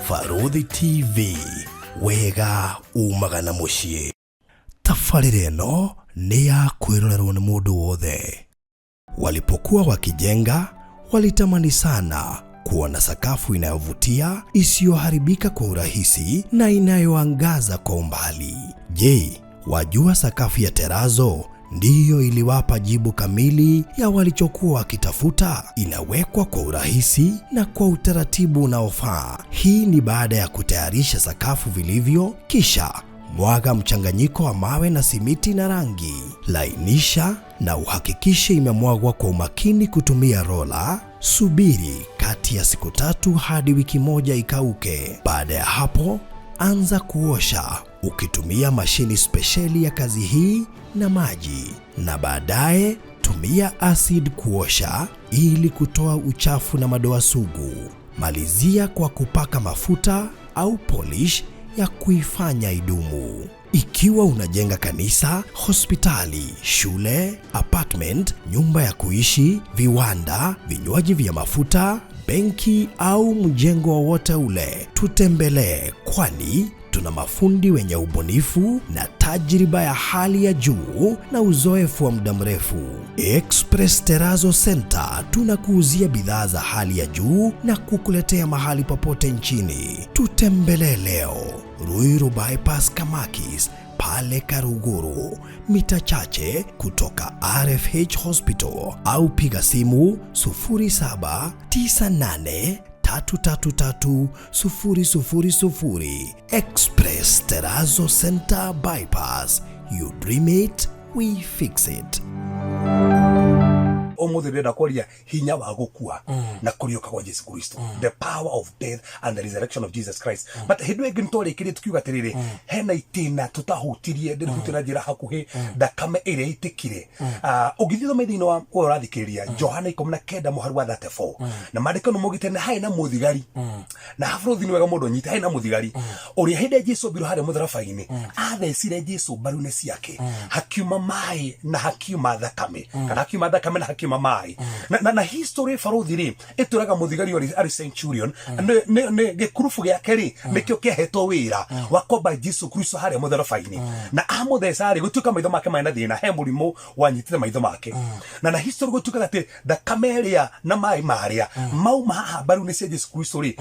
Baruthi TV, wega umaga na muciĩ. Tabarĩra ĩno nĩ ya kwĩrorerwo nĩ mũndũ wothe. Walipokuwa wakijenga, walitamani sana kuona sakafu inayovutia, isiyoharibika kwa urahisi na inayoangaza kwa umbali. Je, wajua sakafu ya terazo ndiyo iliwapa jibu kamili ya walichokuwa wakitafuta? Inawekwa kwa urahisi na kwa utaratibu unaofaa. Hii ni baada ya kutayarisha sakafu vilivyo, kisha mwaga mchanganyiko wa mawe na simiti na rangi. Lainisha na uhakikishe imemwagwa kwa umakini kutumia rola. Subiri kati ya siku 3 hadi wiki 1 ikauke. Baada ya hapo, anza kuosha ukitumia mashini spesheli ya kazi hii na maji, na baadaye tumia acid kuosha ili kutoa uchafu na madoa sugu. Malizia kwa kupaka mafuta au polish ya kuifanya idumu. Ikiwa unajenga kanisa, hospitali, shule, apartment, nyumba ya kuishi, viwanda, vinywaji vya mafuta, benki au mjengo wowote ule, tutembelee, kwani tuna mafundi wenye ubunifu na tajriba ya hali ya juu na uzoefu wa muda mrefu. Express Terazo Center tunakuuzia bidhaa za hali ya juu na kukuletea mahali popote nchini. Tutembelee leo, Ruiru Bypass Kamakis, pale Karuguru, mita chache kutoka RFH Hospital, au piga simu 0798 333 000. Express Terazo Center Bypass. You dream it, we fix it. Omuthi ndenda kwaria hinya wa gukua na kuriuka kwa Yesu Kristo, the power of death and the resurrection of Jesus Christ. But hindu ingi niturikirie tukiuga atiriri, hena itina tutahutirie ndirutira njira hakuhi thakame iria itikire. Ugithitho maithino wa urathikiriria Johana 19 muharu wa 34 na mandiko no mugite na hai na muthigari na hafuruthi ni wega mundu nyita hai na muthigari uria hinde Jesu biru hari mutharabaini athecire Jesu barune ciake, hakiuma mai na hakiuma thakame, kana hakiuma thakame na hakiuma mai. Na history Baruthi ri ituraga muthigari ari centurion ne gikurufu giake ri nikio kiahetwo wira wa koba Jesu Kristo hari mutharabaini na amuthecari gutuka maitho make maina thina he murimu wanyitite maitho make. Na history gutuka ati thakame ria na mai maria mauma haha barune cia Jesu Kristo ri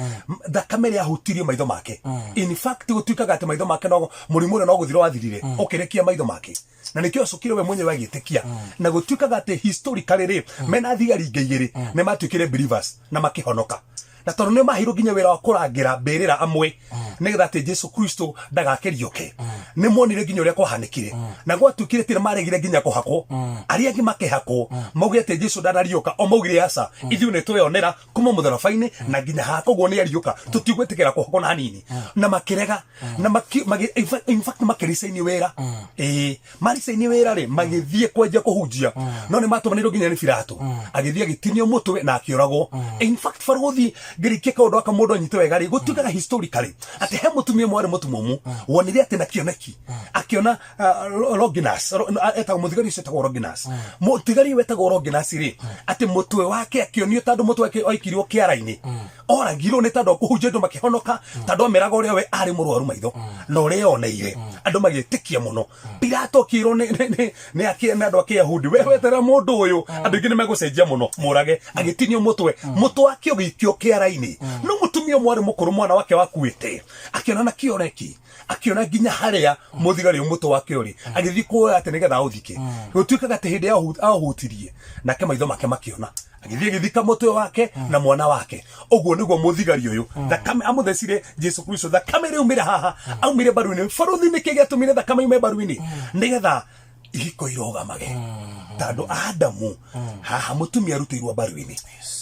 thakame ria hutirie maitho make. In fact gutuka ati maitho make no murimu no guthiro wathirire ukirekia maitho make, na nikio acukire we mwenye wagitekia na gutuka ati historically ri mena thigari ngeigiri ne matukire believers na makihonoka, na tondu ne mahiro ginya wira wa kurangira mbirira amwe nigetha ati Jesu Kristo ndagakerioke. Ne monire ginya uria kwahanikire na gwatukire tire maregire ginya kuhakwo aria angi makehakwo mauge ati Jesu ndararioka, o maugire asa ithiu ne tweyonera kuma mutharabaini na ginya hakogwo ni arioka tutigwetekera kuhakwo na hanini na makirega na in fact makiricaini wera maricaini wera ri magithie kwenja kuhunjia no ne matumaniro ginya ni Pilato agithie gitinio mutwe na akioragwo. In fact Baruthi ngirikie kaundu aka mundu anyite wega ri gutukaga historically ati he mutumia mwari mutumumu wonire ati na kioneki akiona Longinus eta muthigari setagwo Longinus, muthigari wetagwo Longinus ri ati mutwe wake akionio tandu mutwe wake oikirio kiara-ini oragirwo ni tandu kuhunjia andu makihonoka tandu ameraga uria we ari murwaru maitho na uria oneire andu magitikia muno. Pilato kiro ni akiena andu akiyahudi we wetera mundu uyu andu ingi ni megucenjia muno murage agitinio mutwe wake ogikio kiara-ini no mutumia mwari mukuru mwana wake wakuite akiona na kioneki akiona ginya haria muthigari umutwe wake uri agithii kuoya ati nigetha uthike gutuikaga ati hindi ahutirie na ke maitho make makiona agithii githika mutwe wake na mwana wake. Oguo niguo muthigari uyu thakame amuthecire Jesu Kristo thakame ri umire haha aumire baru-ini. Baruthi niki giatumire thakame ume baru-ini nigetha ihiko irogamage tandu Adamu haha mutumia arutirwo baru-ini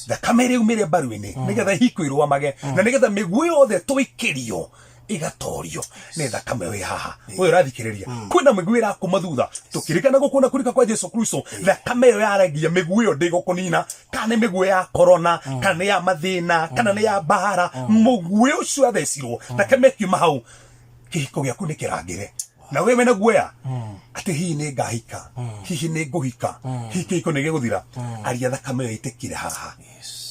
thakame ri umire baru-ini nigetha ihiko irogamage na nigetha miguo yothe twikirio igatorio ne thakame we haha we rathikiriria kwina miguo irakuma thutha tukirikana gukuna kurika kwa Jesu Kristo thakame yo yaragia miguo yo ndigokunina kana miguo ya corona kana ya mathina kana ne ya bahara miguo ucio athecirwo thakame kiuma hau kihiko giaku nikirangire na wewe na guoya ati hii ni ngahika hihi ni nguhika hiki kihiko ni giguthira aria thakame yo itikire haha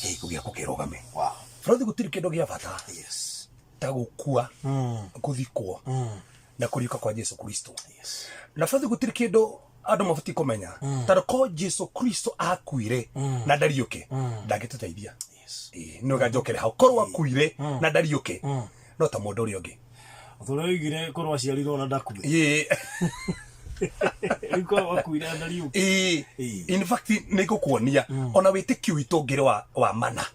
kihiko giaku kirogame. Baruthi gutiri kindu gia bata gukua guthikwo na kuriuka kwa Jesu Kristo. Na bado gutiri kindu andu mabati kumenya tondu ko Jesu Kristo akuire na ndariuke ndangituteithia. No gajokere hau korwo akuire na ndariuke no ta mundu uri ungi Thuraigire korwo aciarirwo na ndakuire. Iko wakuira ndariuke. In fact nigukuonia ona witikio witu ngire wa mana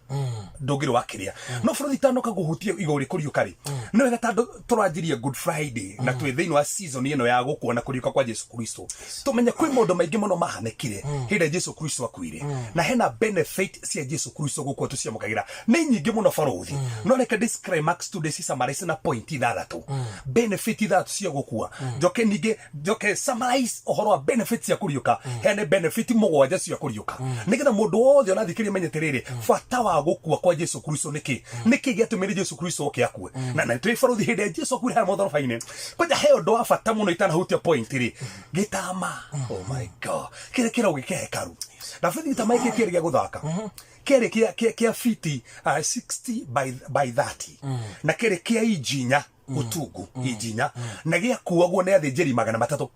ndungire wa kiria no bũrũri tanoka guhutia igori kuriuka ri no wega tandu turanjirie Good Friday na twi thiini wa season ino ya gukuona kuriuka kwa Jesu Kristo tumenye kwi maundu maingi muno mahanekire hinde Jesu Kristo akuire na hena benefit cia Jesu Kristo gukua tuciamukagira ni nyingi muno baruthi no reke describe max to this summarize na point ithathatu benefit ithatu cia gukua joke summarize ohoro wa benefits cia kuriuka hena benefit mugwanja cia kuriuka nigetha mundu wothe onathikiri menyeterere bata wa gukua kwa Jesu Kristo niki giatumire Jesu Kristo oke akue na twi baruthi hinde Jesu akuire ha mothorobaine kwaja heo ndo wa bata muno itanahutia point ri gitama. Oh my God, kire kira ugikehekaru na fithi gitama iki kire gia guthaka kere kia fiti 60 by 30 na kere kia ijinya utugu ijinya na gia kuagwo ne athinjiri 300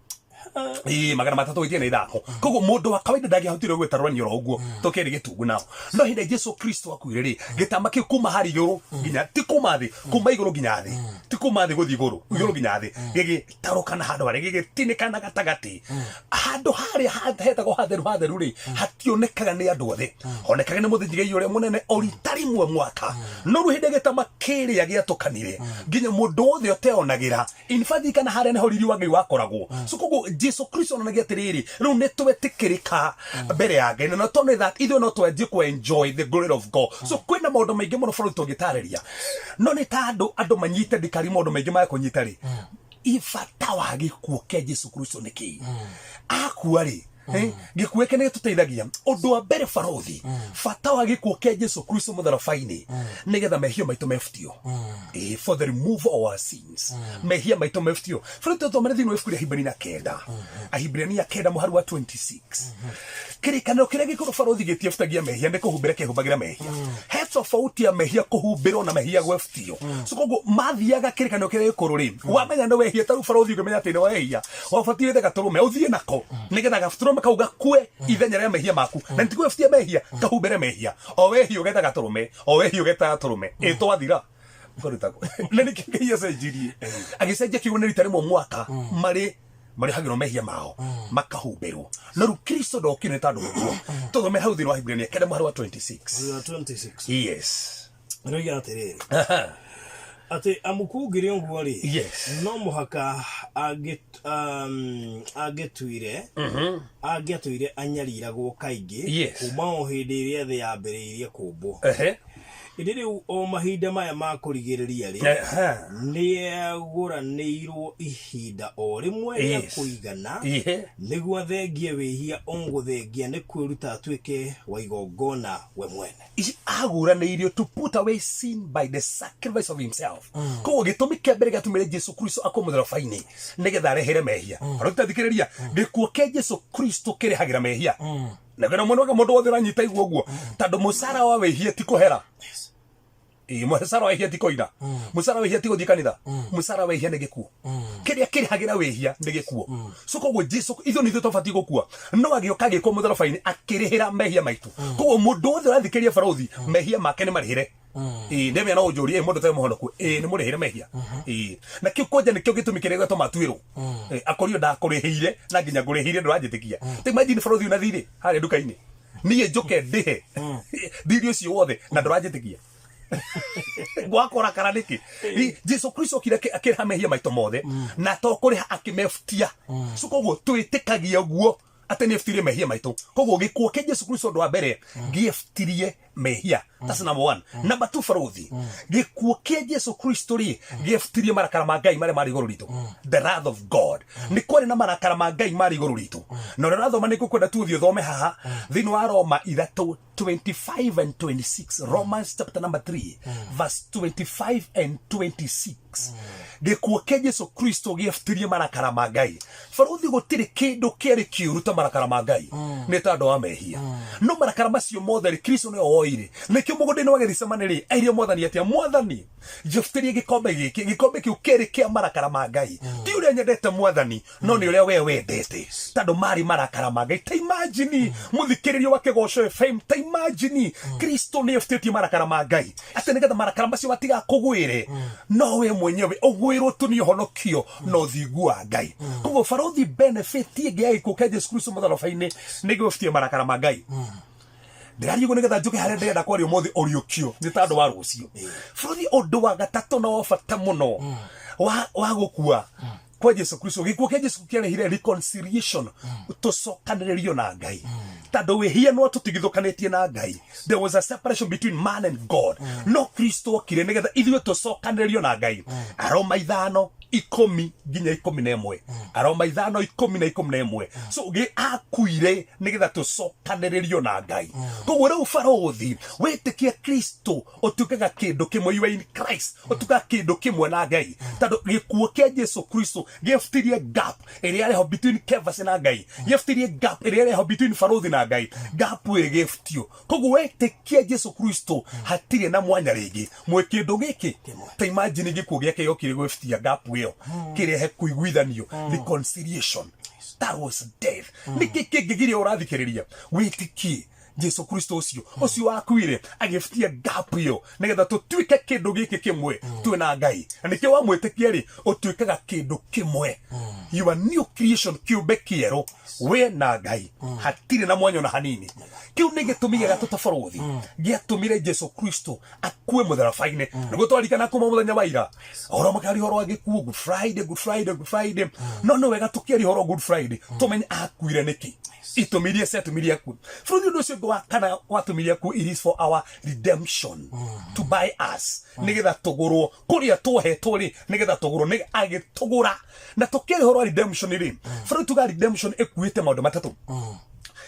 300 itia na ithako koguo mundu wa kawaida ndangihotire gwetarwania ro uguo tokere gitungu nao no hinde Jesu Kristo akuire ri gitama ki kuma hari iguru nginya ti kuma thi kuma iguru nginya thi ti kuma thi guthi iguru nginya thi gigi tarukana handu hari gigi tinikana gatagati handu hari hetagwo hatheru ri hationekaga ni andu othe onekaga ni muthinjigi uria munene oritari mwe mwaka no ru hinde gitama kiria giatukanire nginya mundu othe oteonagira in fact kana hari ne horiri wa Ngai wakoragwo so koguo Jesu Kristo onagia atiriri riu nitwetikirika mbere ya Ngai na tone that ithuĩ no twenjie ku enjoy the glory of God. So kwina maundu maingi muno bũrũri tũngĩtarĩria no ni ta andu manyite ndikari maundu maingi ma kũnyita ri ifata wa gĩkuũ kĩa Jesu Kristo niki akua ri gĩkuũ kĩ nĩ gĩtũteithagia ũndũ wa mbere barothi bata wa gĩkuũ kĩa Jesu Kristo mũtharabainĩ nĩgetha mehia maitũ mebutio for the removal of our sins mehia maitũ mebutio bũrũri tũthomere thĩinĩ wa ibuku rĩa Ahibirania 9 mũhari wa 26 kĩrĩkanĩro kĩrĩa gĩkũrũ barothi gĩtiebutagia mehia nĩ kũhumbĩra kĩhumbagĩra mehia he tofauti ya mehia kũhumbĩrwo na mehia gwebutio so koguo mathiaga kĩrĩkanĩro kĩrĩa gĩkũrũ ri wamenya nĩ wehia tarĩu barothi ũngĩmenya atĩ nĩ wehia wabatie wethe gatũrũme ũthiĩ nako nĩgetha gatũrũme kau gakue ithenya rĩa mehia maku na nĩtigwebutia mehia kahumbĩre mehia o wehia ũgetha gatũrũme o wehia ũgeta gatũrũme ĩtwathira na nĩkĩo Ngai acenjirie agĩcenjia kiugo nĩ rita rĩmwe mwaka marĩ hagĩrwo mehia mao makahumbĩrwo no rĩu Kristo ndokire tondũ ũguo tũthome hau thĩinĩ wa Ahibirania 9 mũhari wa 26 yes Nĩoiga atĩrĩrĩ ati amukungire ũguo ri no mũhaka angĩatuire anyariragwo kaingĩ kuma o hĩndĩ ĩrĩa thĩ yambĩrĩirie kũmbwo ĩndĩ rĩu o mahinda maya ma kũrigĩrĩria ri nĩagũranĩirwo ihinda o rĩmwe rĩa kũigana nĩguo thengie wĩhia ũngũthengia nĩ kwĩruta atuĩke wa igongona we mwene agũranĩirio to put away sin by the sacrifice of himself koguo gĩtũmi kĩa mbere gĩatũmire Jesu Kristo akue mũtharabainĩ nĩgetha arehere mehia arũtathikĩrĩria gĩkuũ kĩa Jesu Kristo kĩrĩhagĩra mehia na kana mũndũ wothe ũranyita iguo guo tondũ mũcara wa wĩhia ti kũhera mũcara wa wĩhia ti kũina mũcara wa wĩhia ti gũthiĩ kanitha mũcara wa wĩhia nĩ gĩkuũ kĩrĩa kĩrĩhagĩra wĩhia nĩ gĩkuũ so koguo Jesu ithuĩ nĩ tũbatiĩ gũkua no agĩũka agĩkwo mũtharabainĩ akĩrĩhĩra mehia maitũ koguo mũndũ wothe ũrathikĩrĩria barothi mehia make nĩ marĩhĩre ndemia no ũnjũrie mũndũ ta mũhonoku nĩ mũrĩhĩre mehia na kĩu kwanja nĩkĩo gĩtũmi kĩrĩa gĩatũma atuĩrwo akorio ndakũrĩhĩire na nginya ngũrĩhĩire ndũranjĩtĩkia imagine barothi una thirĩ harĩa nduka-inĩ niĩ njũke ndĩhe thirĩ ũcio wothe na ndũranjĩtĩkia gwakora kana niki Jesu Kristo kire akĩrĩha mehia maitũ mothe na tokũrĩha akĩmebutia so koguo twĩtĩkagia guo atĩ nĩ ebutirie mehia maitũ koguo gĩkuũ kĩa Jesu Kristo ũndũ wa mbere gĩebutirie mehia that's number 1 number 2 barothi gĩkuũ kĩa Jesu Kristo ri gĩebutirie marakara ma Ngai marĩa marĩ igũrũ ritũ the wrath of God nĩ kwarĩ na marakara ma Ngai marĩ igũrũ ritũ no rathoma nĩ kwenda tu thio thome haha thĩinĩ wa Roma 3:25 and 26 Romans chapter number 3 verse 25 and 26 gikuo kia Jesu Kristo gieftirie marakara ma Ngai baruthi gutiri kindu kiari kiuru ta marakara ma Ngai ni tando wa mehia no marakara macio mothe Kristo ne oire nikio mugundini wa Gethsemane airie mwathani atia mwathani gieftirie gikombe kiu kiari kia marakara ma Ngai ti uria nyendete mwathani no ni uria we wendete tando mari marakara ma Ngai ta imagine muthikiririo wa Kigoco FM ta imagine Kristo ni eftirie marakara ma Ngai ati nigetha marakara macio matiga kugwire no we mwenyewe ogwirwo tu ni honokio no thingu wa Ngai koguo baruthi benefit ige ikuke Jesu Kristo mutharabaini nigwo eftirie marakara ma Ngai ndirario go nigetha njuke hare ndenda kwari umuthi oriokio ni tando wa rucio baruthi undu wa gatatu na wafata muno wa gukua kwa Jesu Kristo gikuo kia Jesu kiarehire reconciliation tucokaniririo na Ngai tando wehia no tutigithukanetie na Ngai there was a separation between man and God no Kristo okire nigetha ithuĩ tucokaniririo na Ngai Aroma 5:10 nginya 11 Aroma 5:10 so ge akuire nigetha tucokaniririo na Ngai koguo riu baruthi witikie Kristo utukaga kindu kimwe you in Christ utukaga kindu kimwe na Ngai tando gikuo kia Jesu Kristo geftirie gap area reho between Kevas na Ngai geftirie gap area reho between baruthi na Ngai gap we geftio koguo witikie Jesu Kristo hatire na mwanya ringi mwe kindu giki ta imagine gikuo giake yokire gweftia gap weo kirehe kuiguithanio reconciliation that was death nikigigiria urathikiriria witikie Jesu Kristo ucio wakuire agiftia gap yo nigetha tutuike kindu giki kimwe tu na Ngai nikio wa mwitikia ri utuikaga kindu kimwe you are new creation kiumbe kieru we na Ngai hatire na mwanya na hanini kiu nigitumige gatuta baruthi giatumire Jesu Kristo akue mutharabaine nigo twarikana kuma muthenya wa ira oro makari horo agikuo Good Friday no wega tukiari horo Good Friday tumenye akuire niki itumirie setumirie ku fruit no se go kana watumirie ku it is for our redemption to buy us nigetha tugurwo kuria tuhetwo ri nigetha tugurwo ni agitugura na tukiri horo redemption ri fruit to redemption ekuite maundu matatu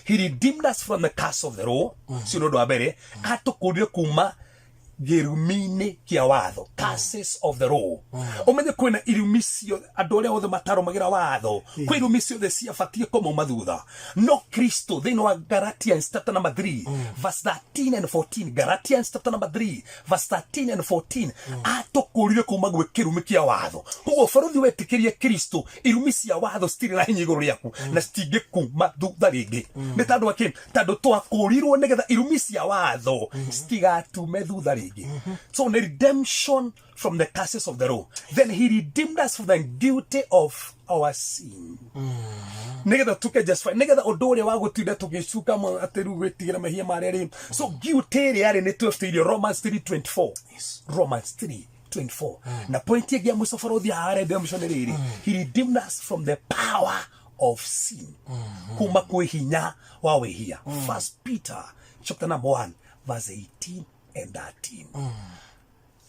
he redeemed us from the curse of the law sino ndo abere atukurire kuma gerumine kia watho curses of the law omenye kwena irumisio adore othe mataro magira watho kwa irumisio the cia fatie komo mathutha no Kristo thino wa Galatians chapter number 3 verse 13 and 14 Galatians chapter number 3 verse 13 and 14 atokurire kuma gwe kirumi kia watho koguo baruthi wetikirie Kristo irumisia watho stiri na hinya iguru riaku na stige kuma thutha ringi ni tandu akin tandu twakurirwo nigetha irumisia watho stigatume thutha so the redemption from the curses of the law then he redeemed us from the guilty of our sin nigetha tuke justify nigetha odore wa gutinda tugicuka mu ateru gwetigira mahia mareri so guilty ri ni tweftirio Romans 3:24 Romans 3:24 na point ya muso baruthi ha redemption riri he redeemed us from the power of sin kuma kwihinya wa wehia First Peter chapter number 1 verse 18 and 13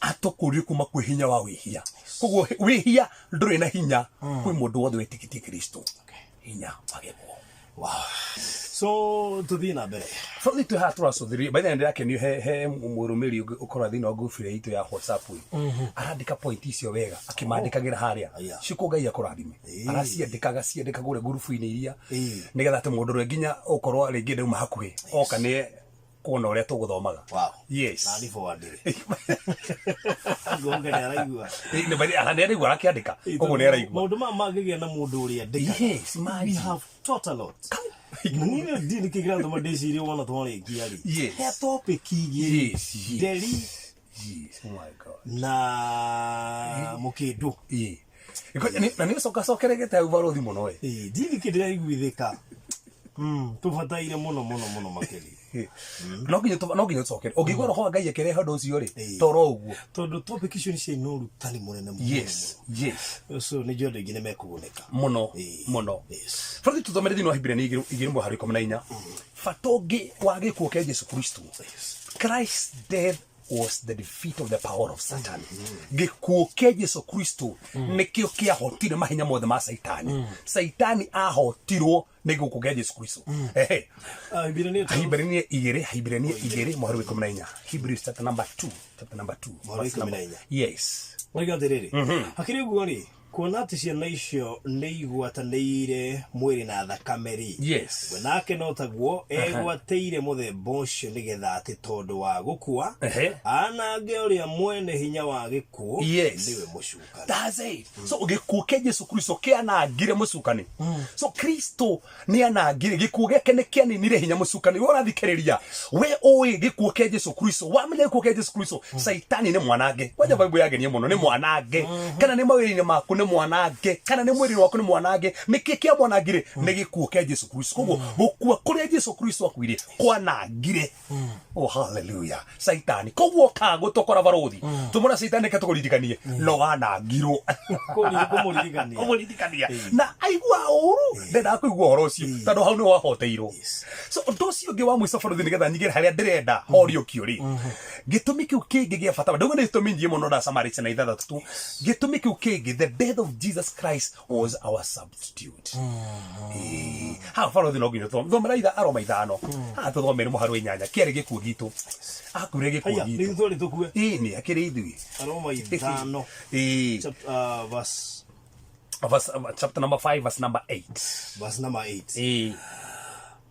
atokuri kuma kwihinya wa wihia koguo wihia nduri na hinya kwi mundu wothe wetikitie Kristo hinya magebo wow so tuthina mbere from the heart was the by the end yake ni he murumiri ukora thina gufire itu ya WhatsApp arandika point icio wega akimandikagira haria ciko Ngai akorathime araciandikaga ciandikagure gurufu-ini iria nigetha te mundu nginya ukorwo ringi ndauma hakuhi oka ni kuona uria tuguthomaga wow yes na ni forward gonga ni araigua ni bali ni araigua akiandika koguo ni araigua maundu magigia na mundu uria ndika yes we have taught a lot nini dini kigira ndo madesiri wana thore kiari yes he topic igi yes deli yes oh my god na mukidu na ni sokeregete ubarothi muno we dini kidira igwithika tubataire muno makeri no nginya tokere ogigwa roho Ngai akere hodo ucio ri toro uguo tondu topic icio ni cia no rutani munene muno yes so ni jodo igine mekuguneka muno yes fadi tuthomere thino hibire ni igirimo hari 14 fatongi wa gikuo kia Jesu Kristo Christ death was the defeat of the power of Satan. Gikuo kia Yesu Kristo nikio kia hotire mahinya mothe ma Saitani. Saitani ahotirwo niguo kugia Yesu Kristo. Hibrania igere mohoro 14. Hebrews chapter number 2. Yes. Waigathiriri. Hakiri guoni kuona ati ciana icio nĩ igwatanĩire mwĩrĩ na thakame-rĩ. Yes. We nake no taguo egwateire mũthemba ũcio nĩgetha atĩ tondũ wa gũkua anange ũrĩa mwene hinya wa gĩkuũ nĩwe mũcukani. That's it. So gĩkuũ kĩa Yesu Kristo kĩanangire mũcukani. So Kristo nĩ anangire gĩkuũ gĩake nĩ kĩaninire hinya mũcukani. We ũrathikĩrĩria, we ũĩ gĩkuũ kĩa Yesu Kristo, wamenya gĩkuũ kĩa Yesu Kristo, Saitani nĩ mwanange. Waja Bible yagenia mũno, nĩ mwanange. Kana nĩ mawĩra-inĩ maku nĩ mwanange, kana nĩ mwĩrĩ waku nĩ mwanange. Nĩkĩ kĩa mwanangire? Nĩ gĩkuũ kĩa Yesu Kristo. Koguo gũkua kũrĩa Yesu Kristo akuire kwanangire. Oh hallelujah. Saitani koguo kagũtokora barothi. Tumũra Saitani katũkũririkanie no anangirwo. Kũmũririkania. Na aigua ũru ndenda kũigua ũhoro ũcio tondũ hau nĩ wahoteirwo. So ũndũ ũcio ũngĩ wa mũico barothi nĩgetha nyigĩre harĩa ndĩrenda horio kĩũrĩ. Gĩtũmi kĩu kĩngĩ gĩa bata ndauga nĩ gĩtũmi nyingĩ mũno na Samaritan na 6. Gĩtũmi kĩu kĩngĩ, the death of Jesus Christ was our substitute. Ha barothi no nginya thomera Aroma 5. Ha tuthomere mũharo 8 kĩarĩ gĩkuũ gitũ. Akure gĩkuũ gitũ. Nĩ thori tukue. Nĩ akĩrĩ ithuĩ. Aroma 5. Chapter number 5 verse number 8. Verse number 8.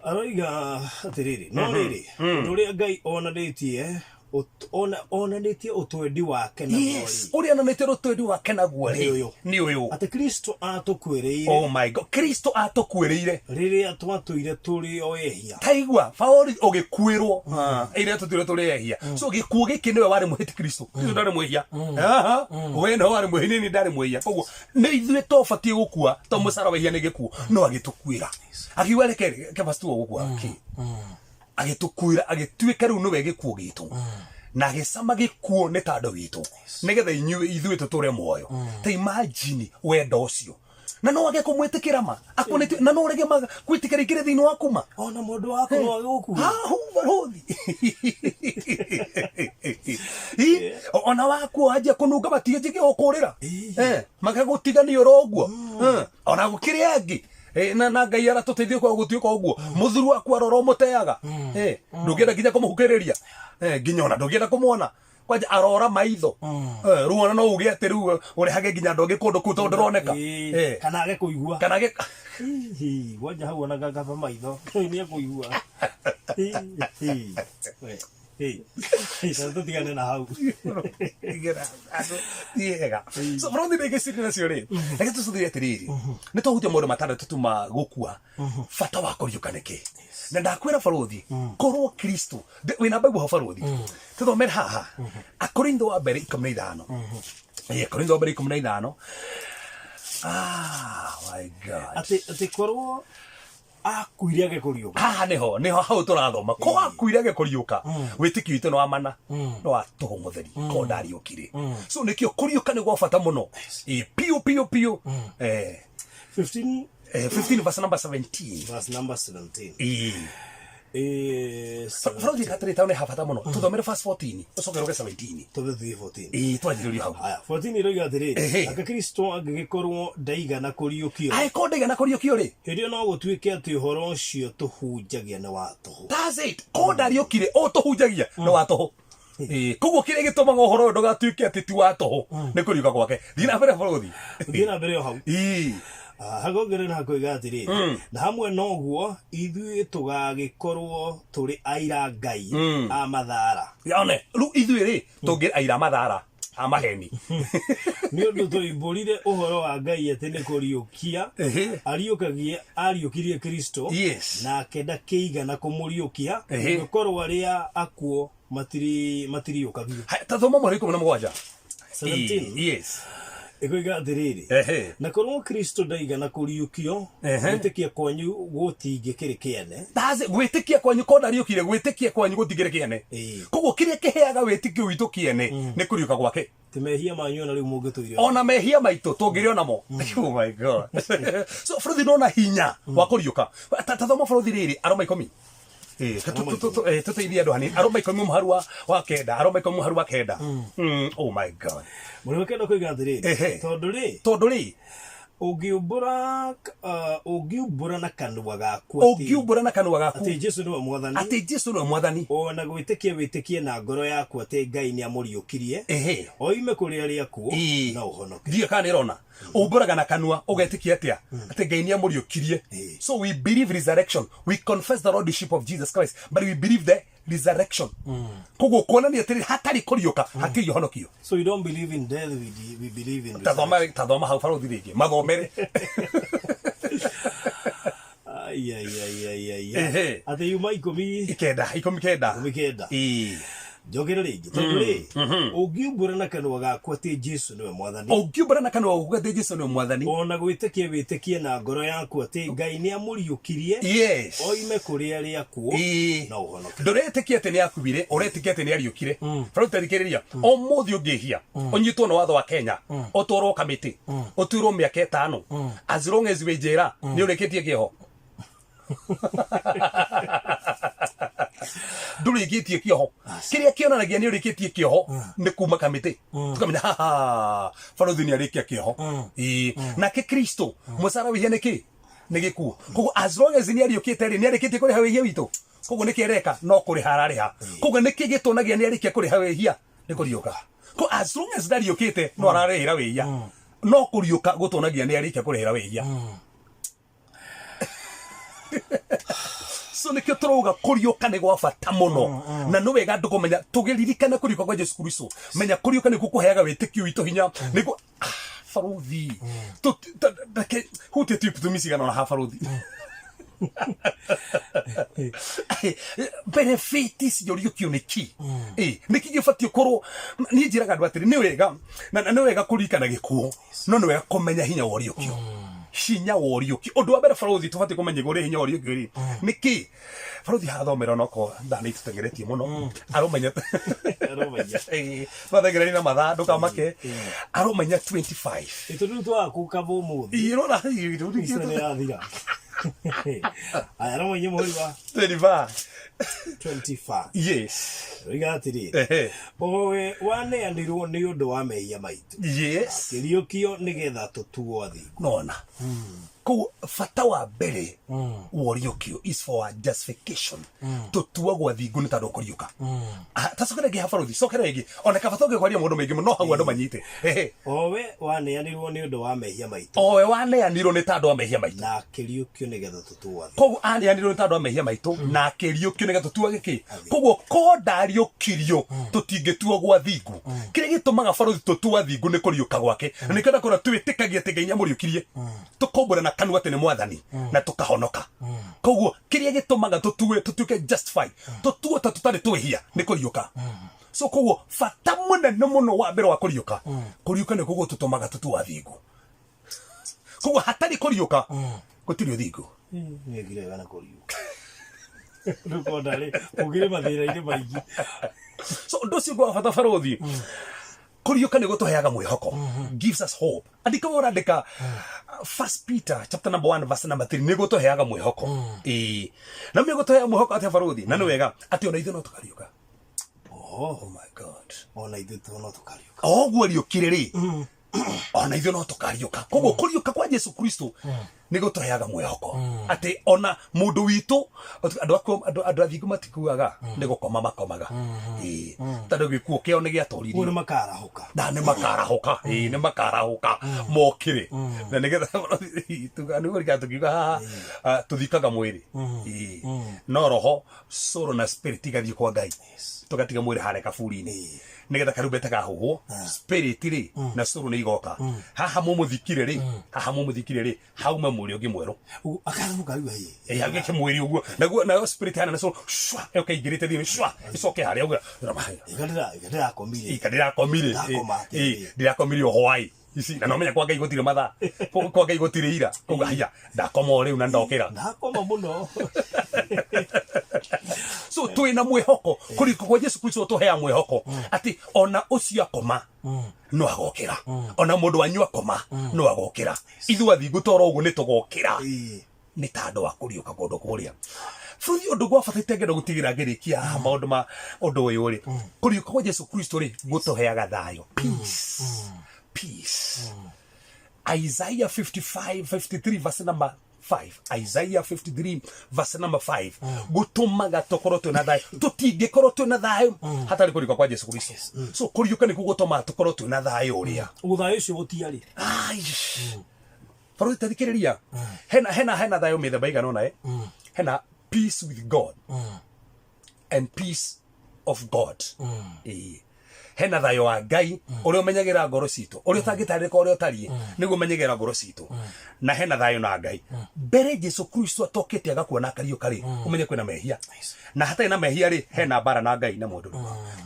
Aroiga atiriri no riri ũrĩa Ngai onanĩtie ũtwendi wake na guo. Yes, ũrĩa onanĩtie ũtwendi wake na guo nĩ ũyũ atĩ Kristo atũkwĩrĩire. Oh my God, Kristo atũkwĩrĩire rĩrĩa twatũire tũrĩ o ehia. Taigua Paul ũgĩkuĩrwo ĩrĩa tũtũire tũrĩ ehia. So gĩkuũ gĩkĩ nĩwe warĩ mũhĩti Kristo. Kristo ndarĩ mwĩhia. We no warĩ mwĩhia, nĩ ndarĩ mwĩhia. Koguo nĩ ithuĩ tũbatiĩ gũkua to mũcara wa ihia nĩ gĩkuũ no agĩtũkuĩra. Akiuga reke kebastua gũkua agĩtũkuĩra agĩtuĩka rĩu nĩwe gĩkuũ gitũ na agĩcama gĩkuũ nĩ tandũ witũ nĩgetha ithuĩ tũtũre muoyo. Ta imagine wendo ũcio na no wage kũmwĩtĩkĩra ma akonete na no rege kwĩtĩkĩra ikĩre thĩinĩ waku ma ona mũndũ wako no wage gũkua barothi ona waku anjia kũnunga matige gĩgũkũrĩra magagũtigania ũroguo ona gũkĩrĩ angĩ na Ngai aratũteithia kwa gũtuĩka ũguo mũthuru waku arora mũteaga ndũngĩenda nginya kũmũhukĩrĩria nginya ona ndũngĩenda kũmuona kwanja arora maitho ruona no uge atĩ rĩu ũrehage nginya andũ angĩ kũndũ kũu tondũ ndĩroneka kana age kũigua kana age wanja hau ona gakaba maitho nĩ akũigua tutigane na hau so barothi nĩ gĩciri nacio rĩ reke tũcũthĩrie atĩrĩrĩ nĩ twahutia maũndũ matandatũ tu ma gũkua bata wa kũriũka nĩkĩ na ndakwĩra barothi korwo Kristo wĩna Bible ha barothi tũthomere haha Akorintho wa mbere 15 Akorintho wa mbere 15 my God atĩ korwo akuire age kũriũka haha niho hau tũrathoma ko akuire age kũriũka wĩtĩkio witũ no amana no atũho mũtheri ko ndariũkire so nĩkĩo kũriũka nĩ gwa bata mũno piu 15 verse number 17 Barothi katarĩta nĩ habata mũno tũthomere verse 14 ũcokeroge 17 tũthiĩ 14 twajĩrĩrio hau 14 iroiga atĩrĩrĩ aka Kristo angĩgĩkorwo ndaigana kũriũkio ko ndaigana kũriũkio rĩ hĩndĩ no gũtuĩke atĩ ũhoro ũcio tũhunjagia nĩ wa tũhũ. That's it, ko ndariũkire o tũhunjagia nĩ wa tũhũ. Koguo kĩrĩa gĩtũmaga ũhoro ũyũ ndũgatuĩke atĩ ti wa tũhũ nĩ kũriũka gwake. Thiĩ na mbere barothi, thiĩ na mbere o hau hagongere na koiga atĩrĩ na hamwe noguo ithuĩ tũgagĩkorwo tũrĩ aira Ngai a mathara. Yone rĩu ithuĩ rĩ tũngĩ aira mathara a maheni nĩ ũndũ tũimbũrire ũhoro wa Ngai atĩ nĩ kũriũkia ariũkirie Kristo nake ndakĩigana kũmũriũkia gũkorwo arĩa akuo matiriũkagio. Ta thoma mũhari 17 yes ikoiga atĩrĩrĩ na korwo Kristo ndaigana kũriũkio gwĩtĩkia kwanyu gũtingĩkĩrĩ kĩene. Gwĩtĩkia kwanyu ko ndariũkire gwĩtĩkia kwanyu gũtingĩkĩrĩ kĩene. Koguo kĩrĩa kĩheaga wĩtĩkio witũ kĩene nĩ kũriũka gwake. Mehia manyu na rĩu mũngĩtũire ona mehia maitũ tũngĩrĩ onamo. Oh my God. So barothi no na hinya wa kũriũka ta thoma barothi rĩrĩ Aroma 10 tuteithie andu hani aroma ikomi muharu wa kenda aroma ikomi muharu wa kenda. Oh my god. Muri kenda kuiga athiri tondu ri ugiumbura na kanua gaku ati Jesu niwe mwathani ona gwitikia na ngoro yaku ati Ngai ni amuriukirie oime kuri aria ku na uhonoke thie kana irona umburaga na kanua ugetikia atia ati Ngai ni amuriukirie. So we believe resurrection, we confess the lordship of Jesus Christ, but we believe the resurrection. Kogo kuona ni atiri hatari kuriuka hatiri honokio. So you don't believe in death, we believe in tadoma hau faro dirige mathomere ate yuma ikomi kenda jogera rigi tonduri ugiumbura na kanwa gaku ati Jesu niwe mwathani ona gwitikia na ngoro yaku ati Ngai ni amuriukirie oime kuri aria ku na uhonoke nduretikia ati ni akubire uretikia ati ni ariukire faro tarikiriria o muthi ungihia unyitwo na watho wa Kenya otoro kamiti otuirwo miaka 5 as long as we njera ni ureketie kieho ndurikitie kioho kiria kionanagia ni urikitie kioho ni kuma kamiti tukamenya farothi ni arikia kioho na ke Kristo musara wihene ki ni gikuo kogo as long as ni ariukite ri ni arikitie kuri hawe witu kogo ni kireka no kuri harariha kogo ni kigitunagia ni arikia kuri hawe hia ni kuriuka ko as long as ariukite no ararehira wihia no kuriuka gutunagia ni arikia kuri hira wihia. So nikio turoga kuriuka ni gwa bata muno na no wega ndukumenya tugiririkana kuriuka kwa Jesu Kristo menya kuriuka ni kukuheaga witikio witu hinya nigo faruthi huti tu tumisigana na faruthi benefits yoriukio niki niki gifatio koro ni njiraga andu atiri ni wega na ni wega kurikana gikuo no ni wega kumenya hinya woriukio hinya woriuki undu wa mbere faruthi tubati kumenya gore hinya woriuki ri niki faruthi hathomera noko ndani tutengeretie muno aromenya bathagirani na matha ndukamake aromenya 25 itudu twa kukabo muthi irora isene yathira aromenya muhiwa 25 yes rigatiri owe wane andirwo ni undu wa mehia maitu kiriukio nigetha tutuo athi nona ko fata wa mbere woriukio is for justification tutuagwo athingu ni tando kuriuka tasokera gi hafaruthi sokera igi ona kabatoge kwaria mundu mengi no hau andu manyite owe wane anirwo ni undu wa mehia maitu owe wane anirwo ni tando wa mehia maitu na kiriukio nigetha tutuo athi ko ani anirwo ni tando wa mehia maitu na kiriukio nigetha tutuo giki koguo ko ndariukirio tutingetuagwo athingu kire gitumaga faruthi tutuo athingu ni kuriuka gwake ni kada kora twitikagia ati Ngai amuriukirie tukombora na kanua ati ni mwathani na tukahonoka koguo kiria gitumaga tutuke justified tutuo tutari twihia ni kuriuka so koguo fata munene muno wa mbere wa kuriuka ni koguo tutumaga tutuo athingu koguo hatari kuriuka gutiri uthingu ngire bana kuriuka ndukondale ugire mathira-ini maingi so ndocio gwa fata farothi kuriuka ni gutuheaga mwihoko gives us hope andika urandika 1 Peter chapter number 1 verse number 3 ni gutuheaga mwihoko na mi gutuheaga mwihoko ati farothi na ni wega ati ona ithu no tukariuka oh my god ona ithu no tukariuka ogwo riukire ri ona ithu no tukariuka koguo kuriuka kwa Jesu Kristo ni gutuheaga mwihoko ati ona mundu witu andu athingu matikuaga ni gukoma makomaga tando gikuo kio ni giatoririo ni makarahuka na ni makarahuka ni makarahuka mokire na nigetha tugani gurika tukiuga tuthikaga mwiri no roho soul na spirit igathie kwa Ngai tugatiga mwiri hare kaburi-ini nigetha karumbeta gahuhwo spirit ri na soul ni igoka haha mumuthikire ri hauma muri ungi mweru akaramuka riu hei agike mwiri uguo naguo na spirit hana na soul shwa ingirite thini shwa icoke haria uguo ikadira komire ndirakomire Hawaii isi na no menya kwa Ngai gutire matha kwa Ngai gutire ira kuga hia ndakoma riu na ndokira ndakoma muno so twina mwihoko kuriko kwa Jesu Kristo tuhea mwihoko ati ona ucio akoma no agokira ona mundu anyua koma no agokira ithu athingu toro ugu ni tugokira ni tando wa kuriuka kundu kuria Fruthi undu gwa fatite ngendo gutigira ngirikia maundu ma undu uyu ri kuriuka kwa Yesu Kristo ri gutuheaga thayo peace peace. Isaiah 53 verse number 5. Isaiah 53 verse number 5. Gutumaga tokoro twina thayo tutingikorwo twina thayo hatari kuriuka kwa Yesu Kristo. So kuriuka ni gugutuma tokoro twina thayo uria uthayo ucio gutiari Faru tathikiriria hena thayo mithemba igana ona hena peace with God and peace of God. Hena thayo wa Ngai uria umenyagira ngoro citu uria utangitarika uria utari niguo umenyagira ngoro citu na hena thayo na Ngai mbere Yesu Kristo atokete agakuona kariuka ri umenye kwina mehia na hata ina mehia ri hena bara na Ngai na mundu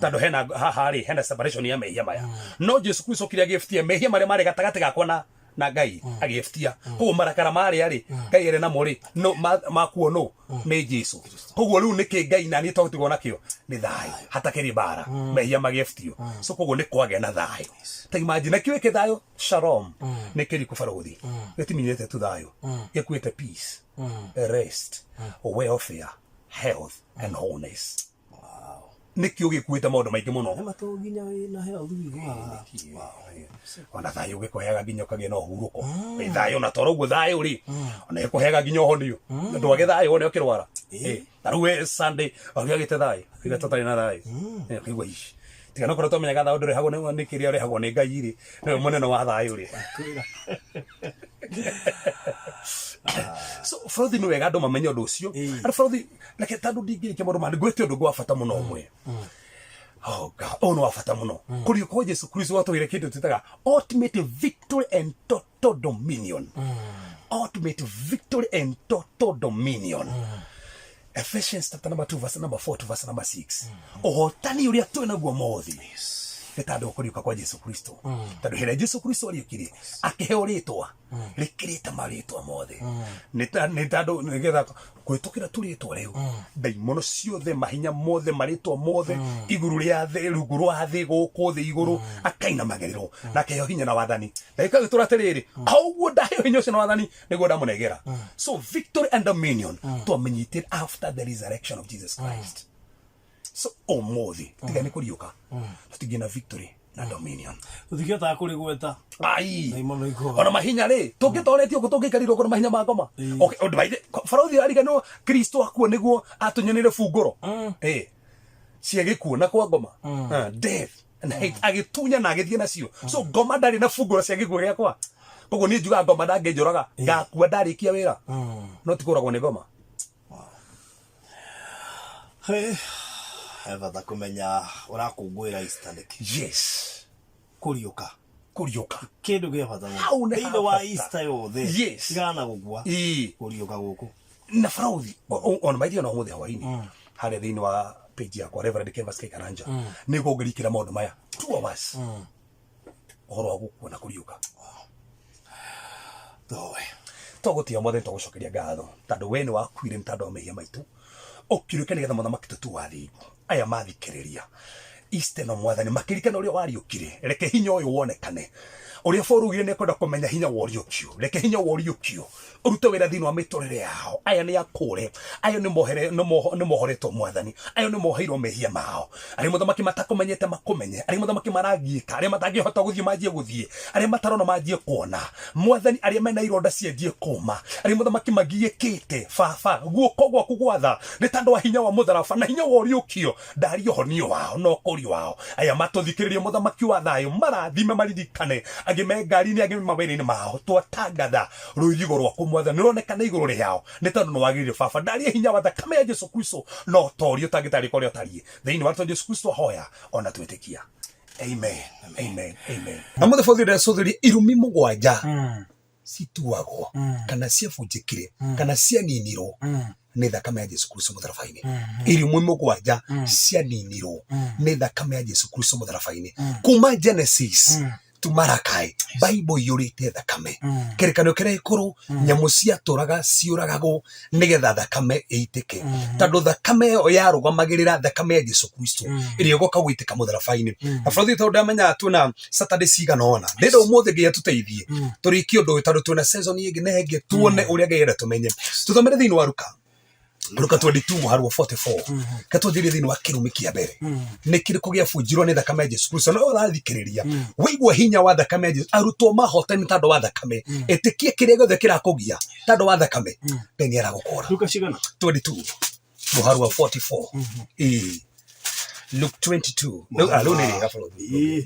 tando hena haha ri hena separation ya mehia maya no Yesu Kristo kiria giftie mehia mari mari gatagati gakwa na Ngai agiftia koguo marakara mari ari Ngai ere na muri no makuo no ni Yesu koguo riu niki Ngai na ni togutigo nakio ni thayo hatakiri bara mehia magiftio so koguo ni kwage na thayo ta imagine kiweke thayo shalom nikiri kufarothi getiminete tu thayo gikuite peace rest welfare health and wholeness nikio gikuite maundu maingi muno matoginya na health igwa ona thayo gikuheaga nginya kagia no huruko thayo na toroguo thayo ri ona gikuheaga nginya honio ndwage thayo one okirwara taruwe Sunday ogiagite thayo iga totari na thayo kigwa ici tiga no korwo tomenyaga thayo nduri hago ni kiria rehago ni Ngai ri ni munene wa thayo ri so Farothi ni wega andu mamenye undu ucio ari Farothi like tandu ndingirikia maundu mandi gwete undu gwa bata muno umwe oh God ono wa bata muno kuriuka kwa Yesu Kristo watwire kindu tutaga ultimate victory and total dominion ultimate victory and total dominion Ephesians chapter number 2 verse number 4 to verse number 6 ohotani uria twina guo mothi Netado kuriuka kwa Yesu Kristo tando hera Yesu Kristo ariukire akiheo ritwa rikirite maritwa mothe netado nigetha kwitukira turitwa riu daimono ciothe mahinya mothe maritwa mothe iguru ria thi rungu rwa thi guku thi iguru akaina magerero na keheo hinya na wathani ndaika gitura tiriri auguo ndaheo hinya ucio na wathani niguo ndamunegera so victory and dominion twamenyite after the resurrection of Jesus Christ. So omothi tiga ni kuriuka tutigina victory na dominion uthiketa kuri gweta ai ona mahinya ri tungitoretio gutungikariro kuna mahinya ma ngoma okay odbaide Farothi arigano Kristo akuo niguo atunyonire funguro ciege kuona kwa ngoma death and hate agitunya na agithie nacio so ngoma ndari na funguro ciege kuo giakwa koguo ni njuga ngoma ndangejoraga ngakua ndarikia wira no tikuragwo ni ngoma Eva kumenya urakungwira Easter niki yes kuriuka kindu gia bata muno inde wa Easter yothe yes igana gukua kuriuka guku na Farothi on maithio no muthe hwaini hare thiini wa page yakwa Reverend Kevas Karanja niguo ngirikira maundu maya 2 hours ohoro wa gukua na kuriuka doe togutia mothe togucokeria ngatho tondu we ni wakuire ntandu wa mehia maitu okiruke nigetha muthamaki tutuwathigu aya mathikiriria Easter no mwathani makirikana uria wariukire reke hinya uyu wonekane uria forugire ne kwenda kumenya hinya woriukio reke hinya woriukio urute wira thini wa mitorere yao aya ni akure aya ni mohoretwo mwathani aya ni moheirwo mehia mao ari muthamaki matakumenyete makumenye ari muthamaki maragiika ari matangihota guthie manjie guthie ari matarona manjie kuona mwathani ari mena ironda cienjie kuma ari muthamaki magiikite baba guoko gwaku gwatha ni tandu wa hinya wa mutharaba na hinya woriukio ndari honio wao no kuri wao aya matuthikiririe muthamaki wa thayo marathime maririkane agime ngari ni agime mawiri-ini mao twatangatha ruyithigo rwaku mwathani nironekana iguru riao ni tondu no wagirire baba ndari hinya wa thakame ya Yesu Kristo no tori utagitarika uria utari thiini wa Yesu Kristo hoya ona twitikia amen amen amen amothe fothire sothiri irumi mugwanja situagwo kana ciabunjikire kana cianinirwo ni thakame ya Yesu Kristo mutharabaini irumi mugwanja cianinirwo ni thakame ya Yesu Kristo mutharabaini kuma Genesis to Malachi Bible yurite thakame kerekano kere ikuru nyamu ciaturaga ciuragagwo nigetha thakame eitike tondu thakame yo yarugamagira thakame ya Yesu Kristo iria goka gwitika mutharabaini na Farothi tondu ndamenya tuna Saturday cigana ona ndindo umuthe ngia tuteithie turiki undu tondu tuna season ingi nenge tuone uria ngenda tumenye tuthomere thiini wa Luka Luka 22 muhari wa 44 katujiri thini wa kirumi kia mbere ni kiriko gia funjirwo ni thakame ya Jesu Kristo no urathikiriria wigwa hinya wa thakame ya Jesu arutwo mahotani tando wa thakame etikie kiria gothe kirakugia tando wa thakame peni aragukora. Luka cigana 22 muhari wa 44 Luke 22 no alone ni gafalo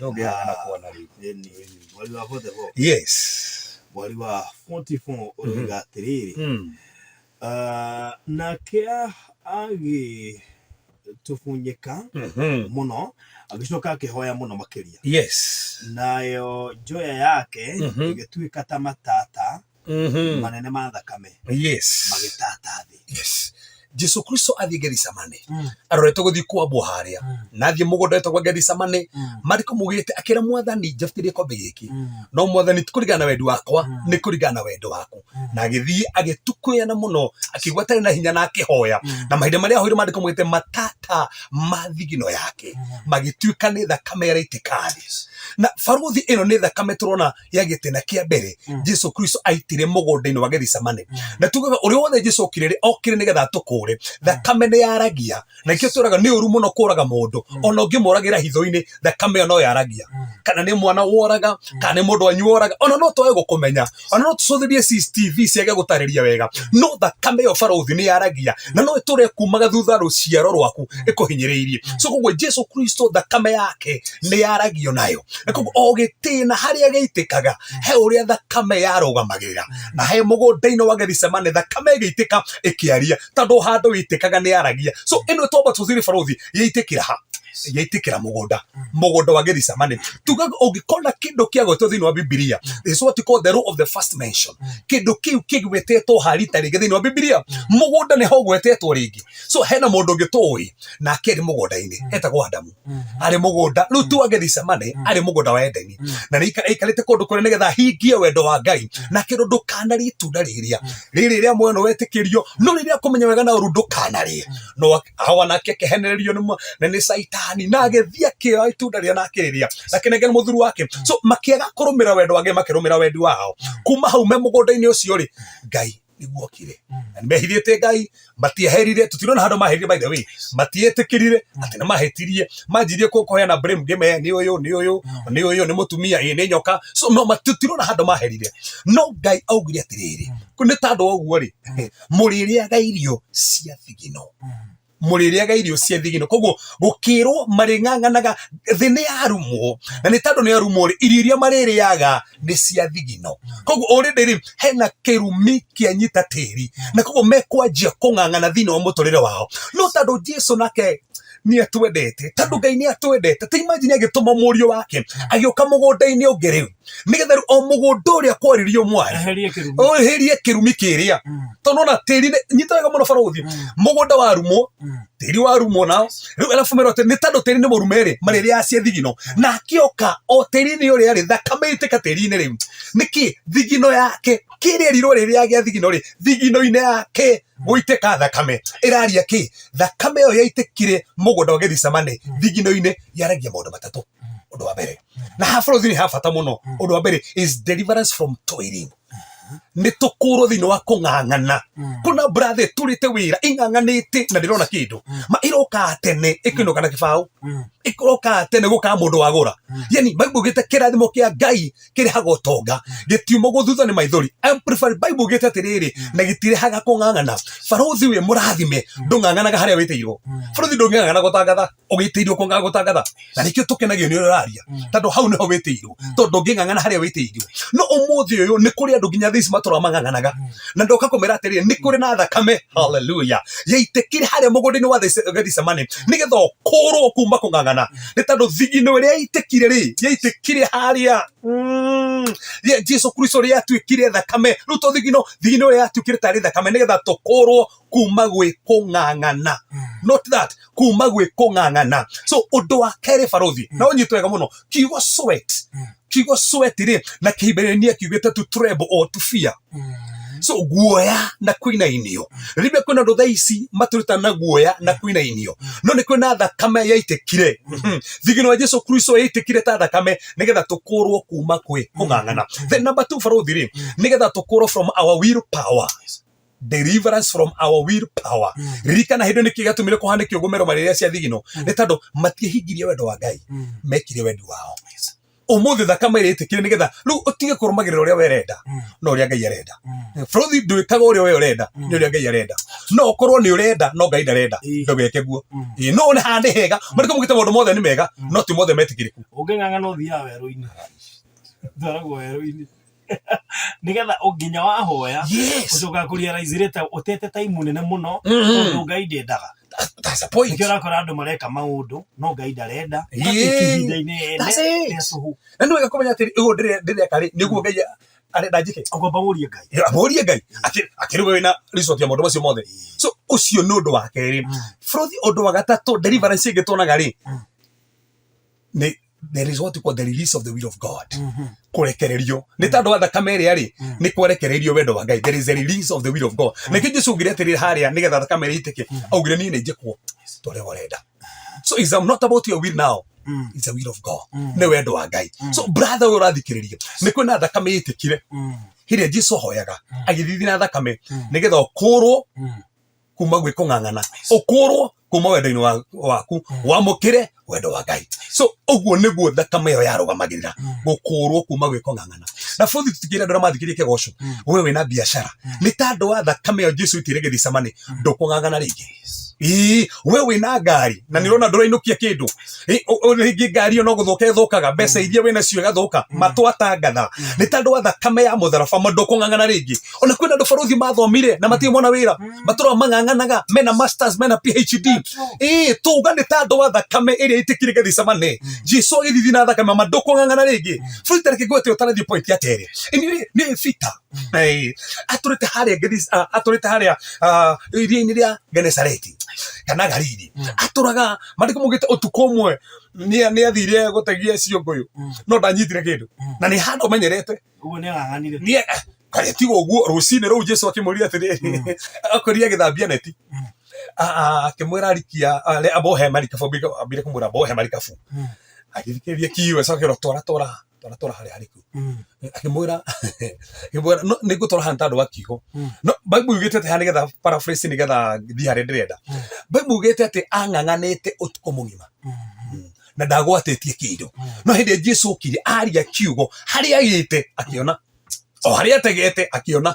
no gya na kuona ni wali wa 44 yes wali wa 44 uriga atiriri na kia agi tufunyika muno agicoka akihoya muno makiria yes nayo joya yake igituika ta matata manene ma thakame yes magitata thi yes Jesu Kristo athie Gethisemane aroretwo guthii kwambwo haria na athie mugunda etagwo Gethisemane mariko mugite akira mwathani njabutirie kombe giki no mwathani tikurigana na wendi wakwa ni kurigana na wendo waku na agithii agitukuya muno akigwa tari na hinya na akihoya na mahinda maria hoire mariko mugite matata mathigino yake magituika ni thakame yaraitikari na faruthi ino ni thakame turona ya gitena kia mbere Jesu Kristo aitire mugunda-ini wa Gethisemane na tugaga uri wothe Jesu okire nigetha tukure thakame ni yaragia na ikio turaga ni uru muno kuraga mundu ona ungimuragira hitho-ini thakame no yaragia kana ni mwana woraga kana ni mundu anyuoraga ona no twae gukumenya ona no tucuthirie CCTV ciage gutariria wega no thakame yo faruthi ni yaragia na no iture kumaga thutha ruciaro rwaku ikuhinyiriirie so kogwo Jesu Kristo thakame yake ni yaragio nayo na kogwo ogitina haria geitikaga he uria thakame yarugamagira na he mugunda-ini wa Gethisemane thakame geitika ikiaria tando hando witikaga ni yaragia so ino toba tuziri faruthi yeitikira ha yaitikira mugunda wa Gethisemane tugaga ugikona kindu kia gwetwo thini wa Biblia is what you call the rule of the first mention kindu kiu kigwetetwo harita ringi thini wa Biblia mugunda ni ho gwetetwo ringi so hena mundu ngitoi na akiri mugunda-ini etagwo Adamu ari mugunda riu tu wa Gethisemane ari mugunda wa Edeni na ikarite kundu kuri nigetha hingie wendo wa Ngai na kindu ndukanarie itunda riria mweno wetikirio no riria kumenya wega na urundu kanarie no hawana kehenererio ni saitani na agethia kio itunda ria na akiriria lakini ngene muthuru wake so makiaga kurumira wendo wage makirumira wendi wao kuma hau me mugunda-ini ucio ri Ngai niguo kire na mehithite Ngai matieherire tutirona hando maherire by the way matietikirire ati na mahetirie manjirie kukoheana blame game ni uyu ni mutumia ni nyoka so no matutirona hando maherire no Ngai augire atiriri kuni tando oguo ri muririaga irio cia thigino muririaga irio cia thigino kogwo gukirwo maring'ang'anaga thi ni arumwo na ni tando ni arumwo irio iria maririaga ni cia thigino kogwo already ri hena kirumi kia nyita tiri na kogwo mekwanjia kung'ang'ana thini wa muturire wao no tando Jesu nake ni atwendete tando Ngai ni atwendete ta imagine agituma murio wake agioka mugunda-ini ungi riu nigetha o mugunda uria kwaririo mwari herie kirumi kiria tonona tiri nyita wega muno faruthi mugunda wa rumo tiri wa rumo nao riu alafu merote ni tando tiri ni murumere mariri acia thigino na akioka o tiri ni uria ri thakame itika tiri-ini riu niki thigino yake kiria riro riri agia thigino ri thigino-ini yake guiteka thakame iraria ki thakame yo yaitikire mugunda wa Gethisemane thigino-ini yaragia maundu matatu undu wa mbere na hafaruthi ni hafata muno undu wa mbere is deliverance from toiling ni tukuro thini wa kung'ang'ana kuna brother turite wira ing'ang'anite na ndirona kindu ma iroka tene ikinuka na kibao iroka tene guka mundu wagura yani Bible gite kirathimo kia Ngai kiri hagotonga gitiumo guthutha ni maithori amplified Bible gite atiriri na gitire haga kung'ang'ana faruthi we murathime ndung'ang'anaga haria witeirwo faruthi ndung'ang'ana gutangatha ugiteirio kung'ang'ana gutangatha na nikio tukenagio ni uraria tando hau niho witeirwo tondu nging'ang'ana haria witeirio no umuthi uyu ni kuri andu nginya thisi matura mang'ang'anaga na ndoka kumera atiriri ni kuri na thakame hallelujah yaitekire haria mugunda-ini wa Gethisemane nigetha kurwo kuma kung'ang'ana ni tando thigino iria yaitekire ri yaitekire haria Jesu Kristo ria atwikire thakame riu to thigino iria yatwikire tari thakame nigetha tukurwo kuma gwi kung'ang'ana not that kuma gwi kung'ang'ana so undu wa keri faruthi na unyitwe wega muno kiugo sweat ri na Kĩhibĩrania kiugite to tremble or to fear so guoya na kuinainio ribia kwina ndu thaici maturuta na guoya na kuinainio no ni kwina thakame yaitekire thigino wa Jesu Kristo yaitekire ta thakame nigetha tukurwo kuma kwi kung'ang'ana then number 2 faruthi ri nigetha tukurwo from our will power deliverance from our willpower. Ririkana hĩndĩ nĩkĩ gĩatũmire kũhanĩke ũgũmĩro marĩrĩa cia thigino nĩ tondũ matiahingirie wendo wa Ngai, mekire wendi wao. Ũmũthĩ thakame ĩrĩtĩkire nĩgetha rĩu ũtige kũrũmagĩrĩra ũrĩa we ũrenda no ũrĩa Ngai arenda. Bũrũri ndwĩkaga ũrĩa we ũrenda nĩ ũrĩa Ngai arenda. No ũkorwo nĩ ũrenda no Ngai ndarenda ndũgeke guo. No nĩ handĩ hega marĩkũ mũgĩte maũndũ mothe nĩ mega no ti mothe metĩkĩrĩku. Ũngĩng'ang'ana ũthiaga werũ-inĩ twaragwo werũ-inĩ nigetha ũnginya wahoya ũcoka kũrealize rĩta ũtete time nene mũno tondũ Ngai ndendaga. That's a point. Nĩkĩo ũrakora andũ mareka maũndũ no Ngai ndarenda. Ihinda-inĩ na nĩ wega kũmenya atĩ ũguo ndĩreka rĩ nĩguo Ngai arenda njĩke. Ũkwamba mũrie Ngai. Mũrie Ngai akĩrĩ we wĩna resort ya maũndũ macio mothe. So ũcio nĩ ũndũ wa kerĩ. Bũrũri ũndũ wa gatatũ deliverance ĩngĩ tuonaga rĩ nĩ there is what we call the release of the will of God. Kũrekererio nĩ tondũ wa thakame ĩrĩa rĩ nĩ kwerekererio wendo wa Ngai. There is a release of the will of God. Na kĩngĩ Jesũ ngire atĩrĩrĩ harĩa nĩgetha thakame ĩrĩa itĩke augire niĩ nĩ njĩkwo tũrĩa ũrenda. So it's not about your will now. It's the will of God. Nĩ wendo wa Ngai. So brother ũyũ ũrathikĩrĩria nĩ kwĩna thakame ĩtĩkire hĩrĩa Jesũ hoyaga agĩthithi na thakame nĩgetha ũkũrwo kuma gwĩ kũng'ang'ana, ũkũrwo kuma wendo-inĩ waku wamũkĩre wendo wa Ngai. So ũguo nĩguo thakame ĩyo yarũgamagĩrĩra gũkũrwo kuma gwĩ kũng'ang'ana. Na bũrũri tũtikĩrĩa andũ arĩa mathikĩrĩria kĩgoco we wĩna biacara nĩ tondũ wa thakame ĩyo Jesũ itire Gĩthsemane ndũkũng'ang'ana rĩngĩ. We wĩna ngari na nĩ ũrona ndũrainũkia kĩndũ rĩngĩ ngari ĩyo no gũthũka ĩthũkaga mbeca iria wĩna cio ĩgathũka matwatangatha nĩ tondũ wa thakame ya mũtharaba ndũkũng'ang'ana rĩngĩ. Ona kwĩna andũ bũrũri mathomire na matirĩ mona wĩra matũra mang'ang'anaga mena masters mena PhD tuga nĩ tondũ wa thakame ĩrĩa ĩtĩkire Gĩthsemane Jesũ agĩthithi na thakame ndũkũng'ang'ana rĩngĩ. Bũrũri tareke gwete ũtanathi point ya kerĩ nĩ bita atũrĩte harĩa iria-inĩ rĩa Genesareti kana Galili atũraga marĩkũ mũgĩte ũtukũ ũmwe nĩ athire gũtegia ciũngũyũ no ndanyitire kĩndũ na nĩ handũ menyerete ũguo nĩ ang'ang'anire kaĩ tiga ũguo rũcinĩ rũu Jesũ akĩmũria atĩrĩrĩ akoria gĩthambia neti akĩmwĩra arikia abohe marikabu ambire kũmwĩra abohe marikabu agĩthikĩrĩria kiugo acokera twara harĩa harĩku akĩmwĩra nĩ ngũtwara hana tondũ wa kiugo. No Bible yugĩte atĩ nĩgetha paraphrase nĩgetha thiĩ harĩa ndĩrenda. Bible yugĩte atĩ ang'ang'anĩte ũtukũ mũgima na ndagwatĩtie kĩndũ no hĩndĩ Jesũ okire aria kiugo harĩa agĩte akĩona o harĩa ategete akĩona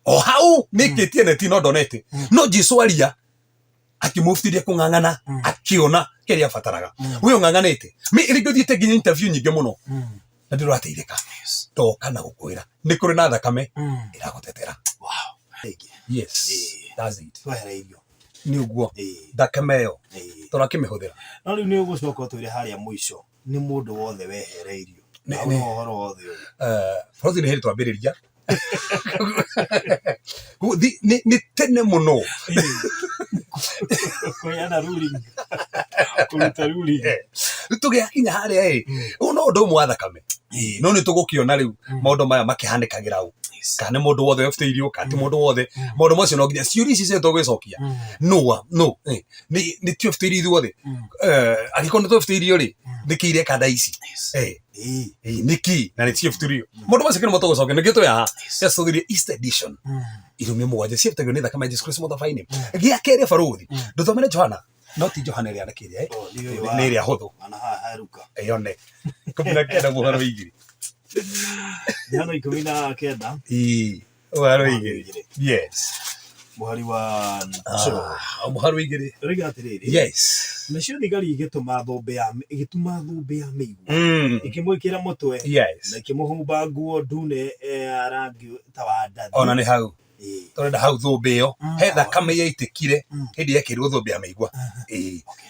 o hau nĩkĩtie neti no ndonete no Jesũ aria akĩmũbutirie kũng'ang'ana akĩona kĩrĩa abataraga. We ũng'ang'anĩte rĩngĩ ũthiĩte nginya interview nyingĩ mũno na ndĩrateithĩka ndoka na gũkwĩra nĩ kũrĩ na thakame ĩragũtetera. Yes, that's it. Nĩ ũguo thakame ĩyo tũrakĩmĩhũthĩra. No rĩu nĩ ũgũcoka ũtwĩre harĩa mũico nĩ mũndũ wothe wehereirio na ũhoro wothe ũyũ bũrũri nĩ hĩndĩ twambĩrĩria nĩ tene mũno kũheana ruling kũruta ruling rĩu tũgĩakinya harĩa ũyũ no ũndũ ũmwe wa thakame no nĩ tũgũkĩona rĩu maũndũ maya makĩhanĩkagĩra ũũ kana nĩ mũndũ wothe webutĩirio kana ti mũndũ wothe maũndũ macio no nginya ciũria ici cio tũgwĩcokia no nĩ twebutĩirio ithuothe angĩkorwo nĩ twebutĩirio rĩ nĩkĩ ireka ici nĩki na nĩ ciebutĩirio maũndũ macio nĩmo tũgũcokia nĩkĩo tũyaha ciacũthirie East Edition irumi mũgwanja ciebutagio nĩ thakame ya Jesũ Kristo mũthabainĩ. Gĩa kerĩ barũthi ndũthomere Johana no ti Johana ĩrĩa anakĩria nĩ ĩrĩa hũthũ yone 19 mũharo igĩrĩ Johana 19 mũharo igĩrĩ. Yes, mũhari wa mũharo igĩrĩ rĩga atĩrĩrĩ. Yes, nacio thigari igĩtũma thũmbĩ ya mĩigua ikĩmwĩkĩra mũtwe na ikĩmũhumba nguo ndune rangi ta wa ndathi. Ona nĩ hau tũrenda hau thũmbĩ ĩyo he thakame yaitĩkire hĩndĩ yekĩrirwo thũmbĩ ya mĩigua.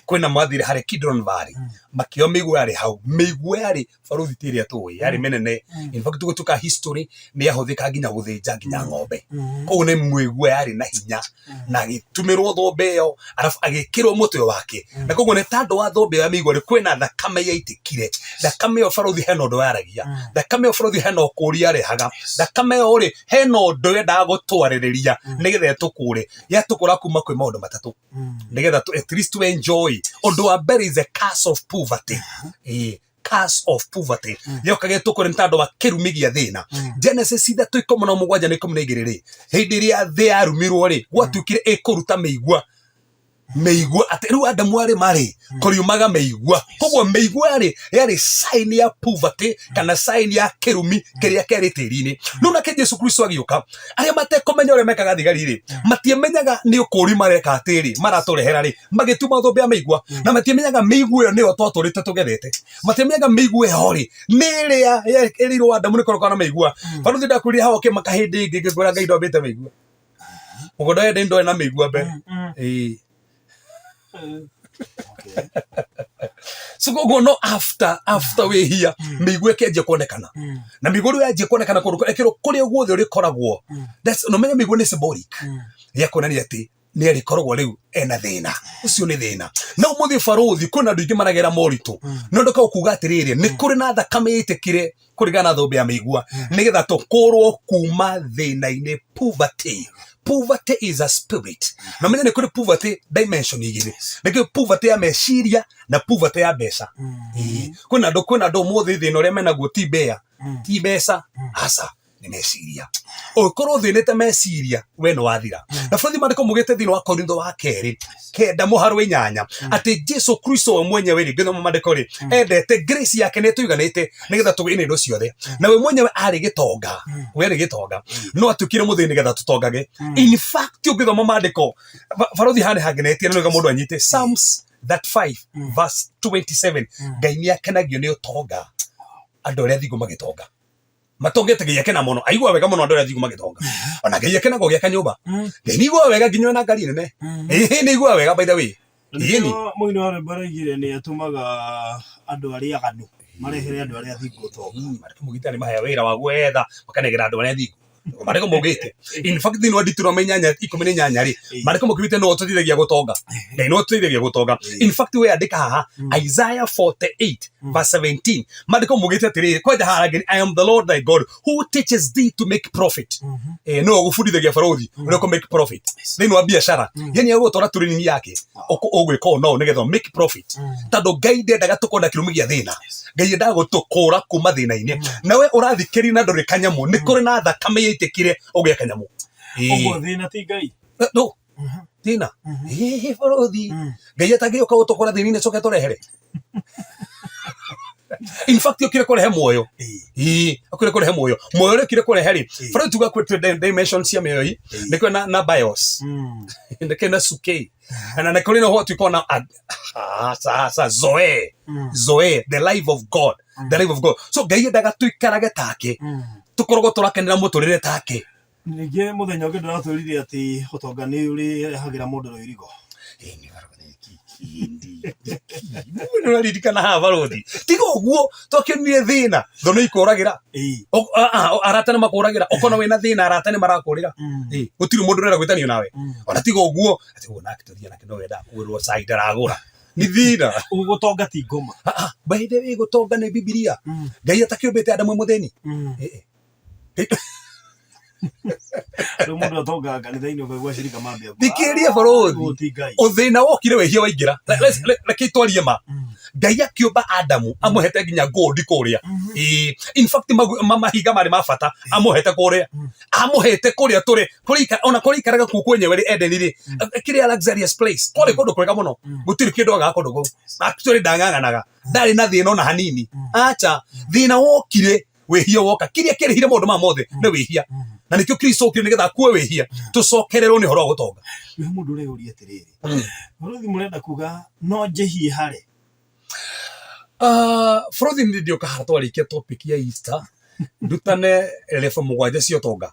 Kwĩna mathire harĩ Kidron Valley makĩoya mĩigua yarĩ hau. Mĩigua yarĩ barũthi ti ĩrĩa tũĩ yarĩ mĩnene. In fact tũgĩtuĩka history nĩ yahũthĩka nginya gũthĩnja nginya ng'ombe. Koguo nĩ mĩigua yarĩ na hinya na agĩtumĩrwo thũmbĩ ĩyo arabu agĩkĩrwo mũtwe wake. Na koguo nĩ tondũ wa thũmbĩ ya mĩigua kwĩna thakame yaitĩkire. Thakame ĩyo barũthi hena ũndũ yaragia. Thakame ĩyo barũthi hena ũkũria yarehaga. Thakame ĩyo rĩ hena ũndũ yendaga gũtwarĩrĩria nĩgetha ĩtũkũre. Yatũkũra kuma kwĩ maũndũ matatũ nĩgetha at least to enjoy. Ũndũ wa mbere is a curse of poverty. curse of poverty yokage tukore ntando wa kirumi gia thina Genesis 3:17 ni 12 hindi ria thi yarumirwo ri gwatukire ikuruta meigua ati riu Adamu ari mari kuriumaga meigua koguo meigua ri yari sign ya poverty kana sign ya kirumi kiria keri tirini no na ke Jesu Kristo agiuka aria matekomenya ore mekaga thigari ri matiemenyaga ni ukuri mareka atiri maraturehera ri magituma thombe ya meigua na matiemenyaga meigua ni otwaturite tugethete matiemenyaga meigua hori niria erirwo Adamu ni korokana na meigua baruthi ndakuria hawo ke makahindi ingi ngigura ngaindo mbite meigua mugondo ende ndo na meigua be Okay. So go no after we here meigwe keje kuonekana na miguru yaje kuonekana ekiro kuria guothe uri koragwo that's no menya meigwe ni symbolic ya kuonania ati ni eri koragwo riu ena thina ucio ni thina na umuthi baruthi kuna andu ingi maragera moritu no ndoka ukuga atiriri ni kuri na thakame itikire kurigana thombe ya meigwa nigetha tukurwo kuma thina-ini poverty. Poverty is a spirit. Na menya ni kuri poverty dimension igiri. Niki poverty ya meciria na poverty ya mbeca. Kuna ndo muthi thina uria menaguo ti mbea, ti mbeca, asa ni meciria. Okorwo thinite meciria we no wathira. Na bũrũri mandĩko mugite thina wa Korintho wa 2:8 ati Jesu Kristo we mwenyewe ri ngĩthoma mandĩko ri endete grace yake nĩ tuiganĩte nigetha tũgĩe indo ciothe na we mwenyewe arĩ gĩtonga we arĩ gĩtonga no atukire mũthĩni nigetha tutongage in fact ũngĩthoma mandĩko barothi hane hangenetie na mũndũ anyite Psalms 5:27 Ngai nĩ akenagio nĩ ũtonga andũ arĩa thingu magĩtonga matongete gĩake na mono aigua wega muno andũ arĩa thingu magĩtonga ona Ngai akenagwo gĩaka nyũmba Ngai nĩ igua wega nginya na ngari nene nĩ igua wega by the way mũini wa rwĩmbo araugire nĩ atumaga andũ arĩa aganu marehere andũ arĩa thingu ũtonga marĩkũ mũgite nĩ mahea wĩra wa gwetha makanegera andũ arĩa thingu marĩkũ mugite in fact thĩinĩ wa Deuteronomy 8:18 ri marĩkũ mugite no tutithagia gutonga Ngai no tutithagia gutonga in fact we andika haha Isaiah 48:17 marĩkũ mugite atiri kwaja harageni I am the Lord thy God who teaches thee to make profit no gufundithagia barothi uri ko make profit thĩinĩ wa biashara yani yagwo tora turini yake ogwĩka no nigetha make profit tondũ Ngai ndendaga tukonda kirumi gia thĩna Ngai endaga gutukũra kuma thĩna-inĩ nawe ũrathikĩria na ndũrĩ kanyamu nĩ kũrĩ na thakame itikire ogĩa kanyamu ũguo thĩna ti Ngai no thĩna barothi Ngai atangĩũka gũtũkũra thĩna-inĩ coke tũrehere in fact yokire kurehe moyo akire kurehe moyo rekire kurehe ri barothi tuga kwĩtwo dimensions cia mĩoyo hii nĩkwe na bios nĩkwe na suke na nĩkwe no what we call now zoe the life of God so Ngai endaga tuikarage take tukoragwo turakenera muturire take ningĩ mũthenya ũngĩ ndĩratwĩrire atĩ ũtonga nĩ ũrehagĩra mũndũ rũirigo nĩũraririkana haha barothi tiga ũguo twakĩonire thĩna thono ikũragira arata nĩ makũragĩra ũkona wĩna thĩna arata nĩ marakũrĩra gũtirĩ mũndũ ũrenda gwĩtanio nawe ona tiga ũguo atĩ ũguo nake tũthiĩ nake no wenda kwĩrwo cai ndaragũra ni thina gũtonga ti ngoma by the way gũtonga nĩ Biblia Ngai atakĩũmbĩte Adamu mũthĩni rĩu mũndũ atongaga kanitha-inĩ ũkaigua cirika mambia thikĩria barothi ũthĩna wokire wĩhia waingĩra reke twarie ma Ngai akĩũmba Adamu amũhete nginya gold kũrĩa in fact mahiga marĩ ma bata amũhete kũrĩa tũrĩ ona kũrĩikaraga kuo kwenyewe rĩ Edeni rĩ kĩrĩa luxurious place kũrĩ kũndũ kwega mũno gũtirĩ kĩndũ aga kũndũ kũu actually ndang'ang'anaga ndarĩ na thĩna ona hanini acha thĩna wokire wĩhia woka kĩrĩa kĩrĩhire maũndũ ma mothe nĩ wĩhia na nĩkĩo Kristo okire nĩgetha akue wĩhia tũcokererwo nĩ ũhoro wa gũtonga nĩ mũndũ ũreyũria atĩrĩrĩ barothi mũrenda kuga no njĩhie harĩ barothi nĩ ndĩoka haha twarĩkia topic ya Easter ndutane level 7 cia ũtonga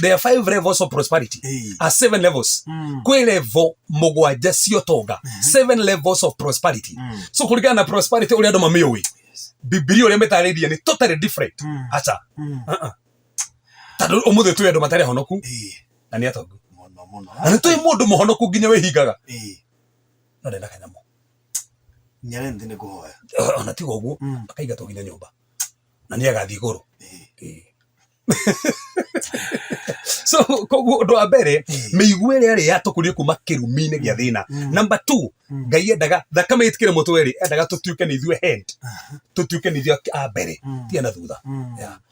there are 5 levels of prosperity 7 levels kwe level 7 cia ũtonga 7 levels of prosperity so kũringana na prosperity ũrĩa andũ mamĩũĩ Biblia ũrĩa metarĩria nĩ totally different acha tondũ ũmũthĩ twĩ andũ matarĩ honoku na nĩ atongu na nĩ twĩ mũndũ mũhonoku nginya wĩhingaga no ndenda kanyamu nyarente nĩ kũhoya ona tiga ũguo akaiga tũginya nyũmba na nĩ agathiĩ igũrũ So koguo ndo ambere meigwe ri ya tukurie kuma kirumi-ini gia thina. Number 2, Ngai endaga thakame itikire mutwe ri, endaga tutuike ni ithue head, tutuike ni ithue a mbere ti na thutha,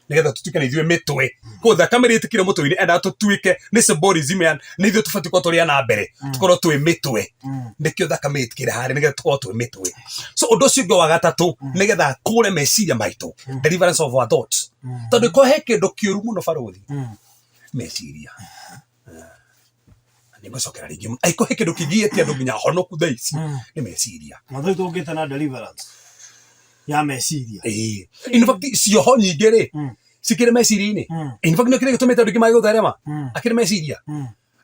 nigetha tutuike ni ithue mitwe. Ko thakame ri itikire mutwe-ini endaga tutuike ni symbolism ya ni ithue tubati ko turi na mbere, tukorwo twi mitwe, nikio thakame itikire hari nigetha tukorwo twi mitwe. So undu ucio ngwa wa gatatu nigetha kure meciria maitu, deliverance of our thoughts, tondu ko he kindu kiuru muno baruthi meciria ningocokera ringi aiko he kindu kigiete andu nginya honoku thaa ici ni meciria mathai tungite na deliverance ya meciria. In fact cio nyingi ri cikire meciria-ini. In fact no kire gitumite andu ngi magutherema akire meciria.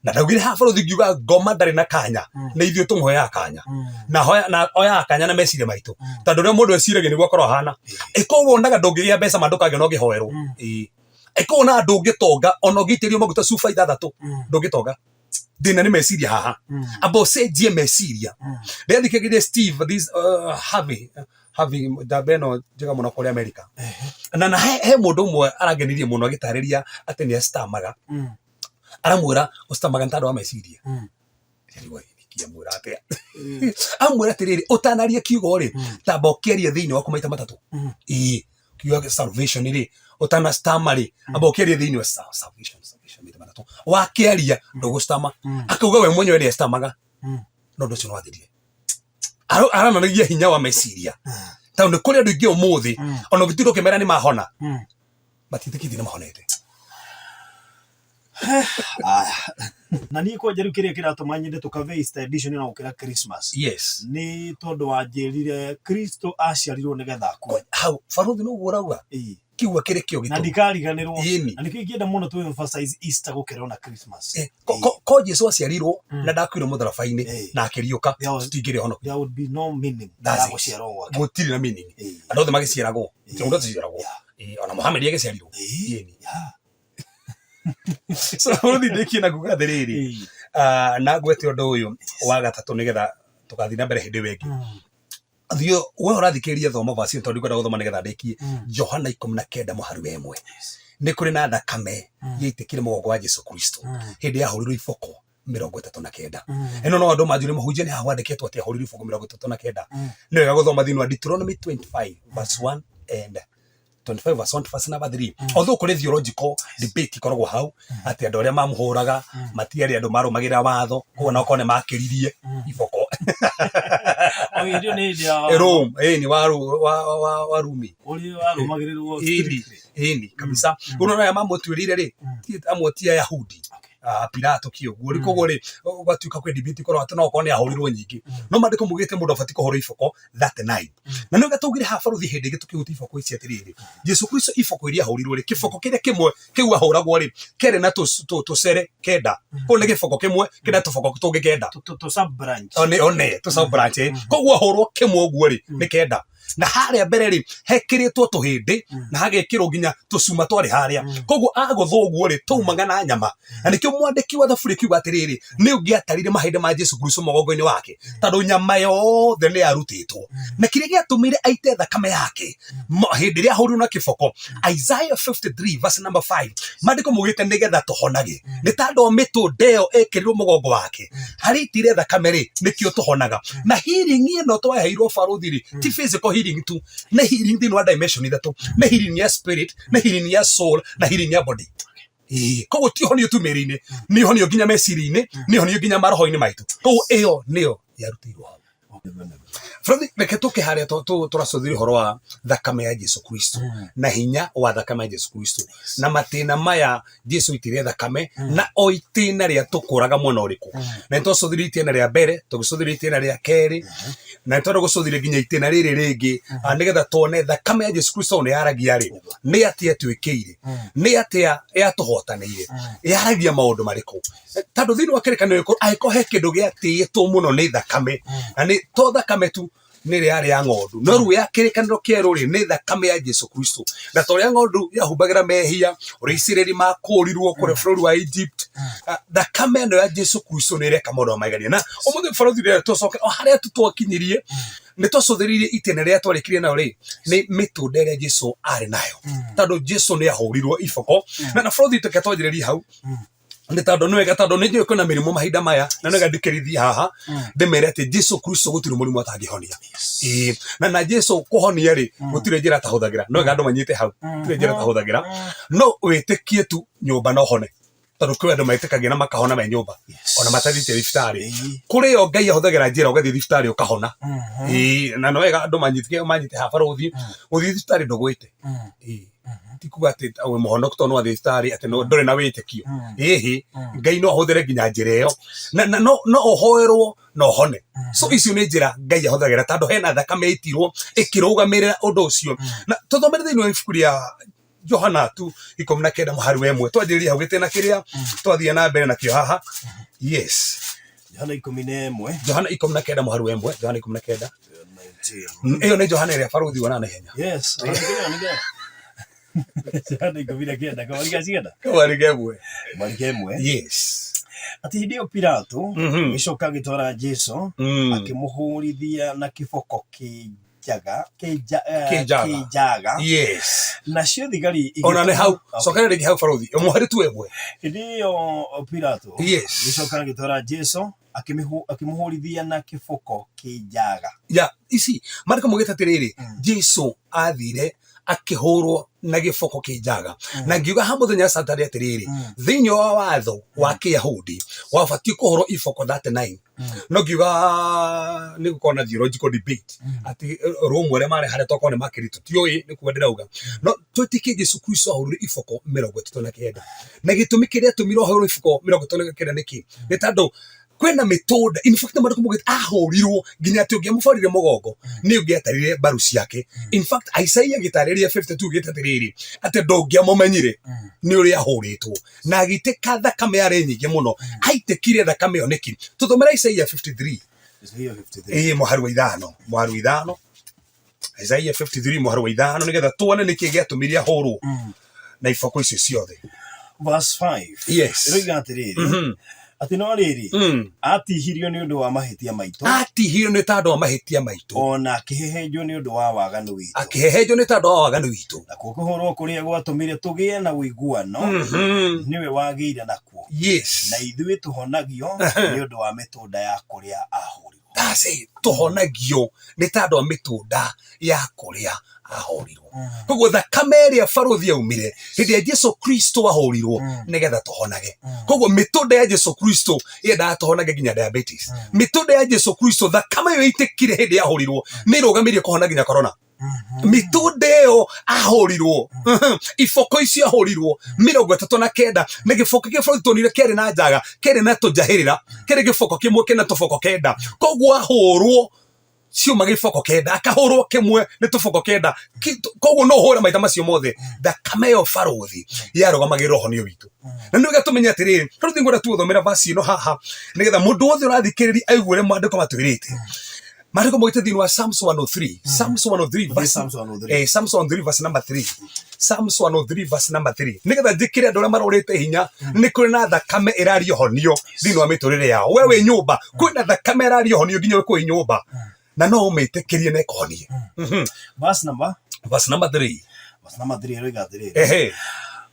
Na ndaugire ha baruthi ngiuga ngoma ndari na kanya na ithio tumuhoya kanya na hoya na oya kanya na meciria maitu tondu ria mundu eciragia niguo akorwo hana iko wonaga ndungigia mbeca mandukange no gihoerwo iko na ndungitonga ona ngitirio maguta sufa 6 ndungitonga dina ni meciria haha abo cenjie meciria ndia thikagire Steve this Harvey Dabeno jiga muno kuri America na he mundu umwe arangenirie muno agitariria ati ni stamaga aramwira ustamaga ntado wa meciria yariwa ikia mwira atia amwira tiriri utanaria kiugo ri tabokeria thiini wa kumaita matatu kiugo salvation ri utana stamari abokeria thiini wa salvation mita matatu wakeria ndugustama akauga we mwenyewe ni stamaga no ndo cino wathirie arananagia hinya wa meciria tondu kuri andu ingi umuthi ona gitiro kimera ni mahona batithikithie ni mahonete. Na ni ko jeru kiria kiratuma nyende tukave Easter edition na ukira Christmas. Yes. Ni tondu wa njirire Kristo aciarirwo nigetha akue. Hau baruthi no urauga. Kiuga kire kio gitu. Na ndikariganirwo. Na nikienda muno tu emphasize Easter gukira na Christmas. Ko Jesu aciarirwo na ndakwirwo mutharabai-ini na akiriuka tutingire hono. There would be no meaning. That's guciarwo gwake. Gutiri na meaning. Andu othe magiciaragwo. Tiondo tuciaragwo. Ona Muhammad agiciarirwo. So baruthi ndikina kuga thiriri na ngwete undu uyu wa gatatu nigetha tukathi na mbere hindi wengi thio we urathikiria thoma vacio tondu kwenda guthoma nigetha ndikie Johana 19 muharu 1 ni kuri na thakame yitikire mugongo wa Jesu Kristo hindi ya hurirwo iboko 39 eno no andu manjuri muhunjia ni hawandiketwo ati hurirwo iboko 39 ni wega guthoma thini wa Deuteronomy 25 verse 1 and 25 verse 1 verse number 3. Although kuri theological debate ikoragwo hau ati andu aria mamuhuraga matiari andu marumagira watho kuona ukone makiririe iboko oyo ni dia Rome ni warumi uri warumagirirwo ni kabisa unaona ya mambo tuirire ri amotia Yahudi Pilato kiugo riko gore gwatuika kwe debate korwo atana ukone ahurirwo nyingi no mandiko mugite mundu afati kuhoro iboko that night na no gatugire ha baruthi hindi gitukihuti iboko ici atiriri Jesu Kristo iboko iria ahurirwo ri kiboko kiria kimwe kiu ahuragwo ri kere na tucere kenda ko ne giboko kimwe kina tuboko tungi kenda to sub branch one to sub branch koguo ahurwo kimwe uguo ri ni kenda na haria mbere ri hekiritwo tuhindi na hagekirwo nginya tucuma twari haria koguo aguthuguo ri tumaga na nyama na nikio mwandiki wa thaburi kiuga atiriri ni ungiatarire mahinde ma Jesu Kristo mogongo-ini wake tondu nyama yothe ni yarutitwo na kiria giatumire aite thakame yake hindi ria hurirwo na kiboko. Isaiah 53 verse number 5 mandiko mugite nigetha tuhonage ni tando mitu ndeo ekirirwo mugongo wake haritire thakame ri nikio tuhonaga na healing ino twaheirwo baruthi ri ti physical healing tu na healing thini wa dimension ithatu na healing ya spirit na healing ya soul na healing ya body koguo ti honio tu meri-ini ni honio nginya meciria-ini ni honio nginya maroho-ini maitu koguo iyo niyo yarutirwo Fredi reke tuke haria turacuthire horo wa thakame ya Jesu Kristo na hinya wa thakame ya Jesu Kristo na matina maya Jesu itire thakame na o itina ria tukuraga mwana uriku na nitucuthire itina ria mbere tugicuthire itina ria keri na turagucuthire nginya itina riri ringi nigetha tuone thakame ya Jesu Kristo ni yaragia ri ni atia twikire ni atia yatuhotanire yaragia maundu mariku tondu thini wa kirekanio aiko he kindu giatitwo muno ni thakame na ni to thakame tu nire yari ya ng'ondu no ru ya kirikaniro kieru ri ni thakame ya Jesu Kristo na to ya ng'ondu yahumbagira mehia uri makurirwo kure bũrũri wa Egypt thakame no ya Jesu Kristo ni reka maundu maigania na umuthi bũrũri ri tucoke o haria tutwakinyirie nä twacåthärĩirie itene rä a twarä nayo rä nä mä tå nda ä rä a Jesu arä nayo tondå Jesu nä ahå rirwo iboko na bũrũri tå ke twanjä rä ria hau nä tondå nä wega tondå nä njå kwä na mä rä må mahinda maya na nä ndä kä rithie haha ndä mere atä Jesu Kristo gå tirä må rimå atangä honia na Jesu kå honia rä gå tirä njä ra tahå thagä ra no wega andå manyite hau tirä njä ra tahå thagä ra no wä tä kie tu nyå mba no hone tondå kwä andå maätäkagia na makahona me nyå mba ona matathiĩte thibitarĩ kũrĩ o Ngai ahũthagĩra njĩra ũgathiĩ thibitarĩ ũkahona na no wega andũ manyite ha barũthi gũthiĩ thibitarĩ ndũgwĩte ti kuga atĩ wĩ mũhonoku tondũ no wathiĩ thibitarĩ atĩ ndũrĩ na wĩtĩkio ĩhĩ Ngai no ahũthĩre nginya njĩra ĩyo na no ũhoerwo na ũhone so icio nĩ njĩra Ngai ahũthagĩra tondũ hena thakame ĩitirwo ĩkĩrũgamĩrĩra ũndũ ũcio na tũthomere thĩinĩ wa ibuku rĩa Johana 2:19 mũhari wa 1 twanjĩrĩria hau gĩtĩ na kĩrĩa twathiĩ na mbere nakĩo haha yes Johana 11 Johana 19 mũhari wa 1 Johana 19 ĩyo nĩ Johana ĩrĩa barũthi wona na ihenya yes Johana 19 kawarĩ gemwe yes ati hĩndĩ ĩyo Pilato gĩcoka gĩtwara Jesu akĩmũhũrithia na kĩboko kĩnjaga yes nacio thigari ona nĩ hau cokera rĩngĩ hau barũthi mũhari tu ĩmwe hĩndĩ ĩyo Pilato gĩcoka gĩtwara Jesu akĩmũhũrithia na kĩboko kĩnjaga ici marĩko mũgĩta atĩrĩrĩ Jesu athire akĩhũrwo na gĩboko kĩnjaga na ngiuga ha mũthenya Saturday atĩrĩrĩ thĩinĩ wa watho wa Kĩyahudi wabatiĩ kũhũrwo iboko 39 no ngiuga nĩ gũkorwo na theological debate atĩ rũmwe arĩa marĩ harĩa tokorwo nĩ makĩritũ tiũĩ nĩ kuga ndĩrauga no twĩtĩkie Jesu Kristo ahũrire iboko 39 na gĩtũmi kĩrĩa atũmire ahũrwo iboko 39 nĩkĩ nĩ tondũ kwena mĩtũnda in fact marĩko mũgĩta ahũrirwo nginya atĩ ũngĩamũbarire mũgongo nĩ ũngĩatarire mbaru ciake in fact Isaia gĩtarĩria 52 gĩta atĩrĩrĩ atĩ ndũngĩamũmenyire nĩ ũrĩa ahũrĩtwo na agĩitĩka thakame yarĩ nyingĩ mũno aitĩkire thakame ĩyo nĩkĩ tũthomera Isaia 53 mũhari wa 5 Isaia 53 mũhari wa 5 nĩgetha tuone nĩkĩ gĩatũmire ahũrwo na iboko icio ciothe verse 5 yes roiga atĩrĩrĩ ati no riri atihirio ni undu wa mahitia maitũ atihirio ni tondũ wa mahitia maitũ ona akihehenjwo ni undu wa waganu witũ akihehenjwo ni tondũ wa waganu witũ na kũhũrwo kũrĩa gwatũmire tũgĩe na ũiguano niwe wagĩire nakuo yes na ithuĩ tũhonagio ni undu wa mĩtũnda ya kũrĩa ahũrirwo tũhonagio ni tondũ wa mĩtũnda ya kũrĩa ahũrirwo koguo thakame ĩrĩa barũthi yaumire hĩndĩ ya Jesu Kristo ahũrirwo nĩgetha tũhonage koguo mĩtũnda ya Jesu Kristo yendaga tũhonage nginya diabetes mĩtũnda ya Jesu Kristo thakame ĩyo ĩitĩkire hĩndĩ ya ahũrirwo nĩ ĩrũgamirie kũhona nginya corona mĩtũnda ĩyo ahũrirwo iboko icio ahũrirwo 39 na gĩboko kĩa barũthi tuonire kĩarĩ na njaga kĩarĩ na tũnjahĩrĩra kĩarĩ gĩboko kĩmwe kĩna tũboko 9 koguo ahũrwo ciuma gĩboko 9 akahũrwo kĩmwe nĩ tũboko 9 koguo no ũhũre maita macio mothe thakame ĩyo barũthi yarũgamagĩrĩra ũhonio witũ na nĩ wega tũmenye atĩrĩrĩ barũthi ngwenda tuthomera vaci ĩno haha nĩgetha mũndũ wothe ũrathikĩrĩria aigue ũrĩa maandĩko matwĩrĩte maandĩko moigĩte thĩinĩ wa Psalms 103 Psalms 103 verse number 3 Psalms 103 verse number 3 nĩgetha njĩkĩre andũ arĩa marorĩte hinya nĩ kũrĩ na thakame ĩraria ũhonio thĩinĩ wa mĩtũrĩre yao we wĩ nyũmba kwĩna thakame ĩraria ũhonio nginya we kwĩ nyũmba na no ũmĩtĩkĩrie na ĩkũhonie verse number 3 roiga atĩrĩrĩ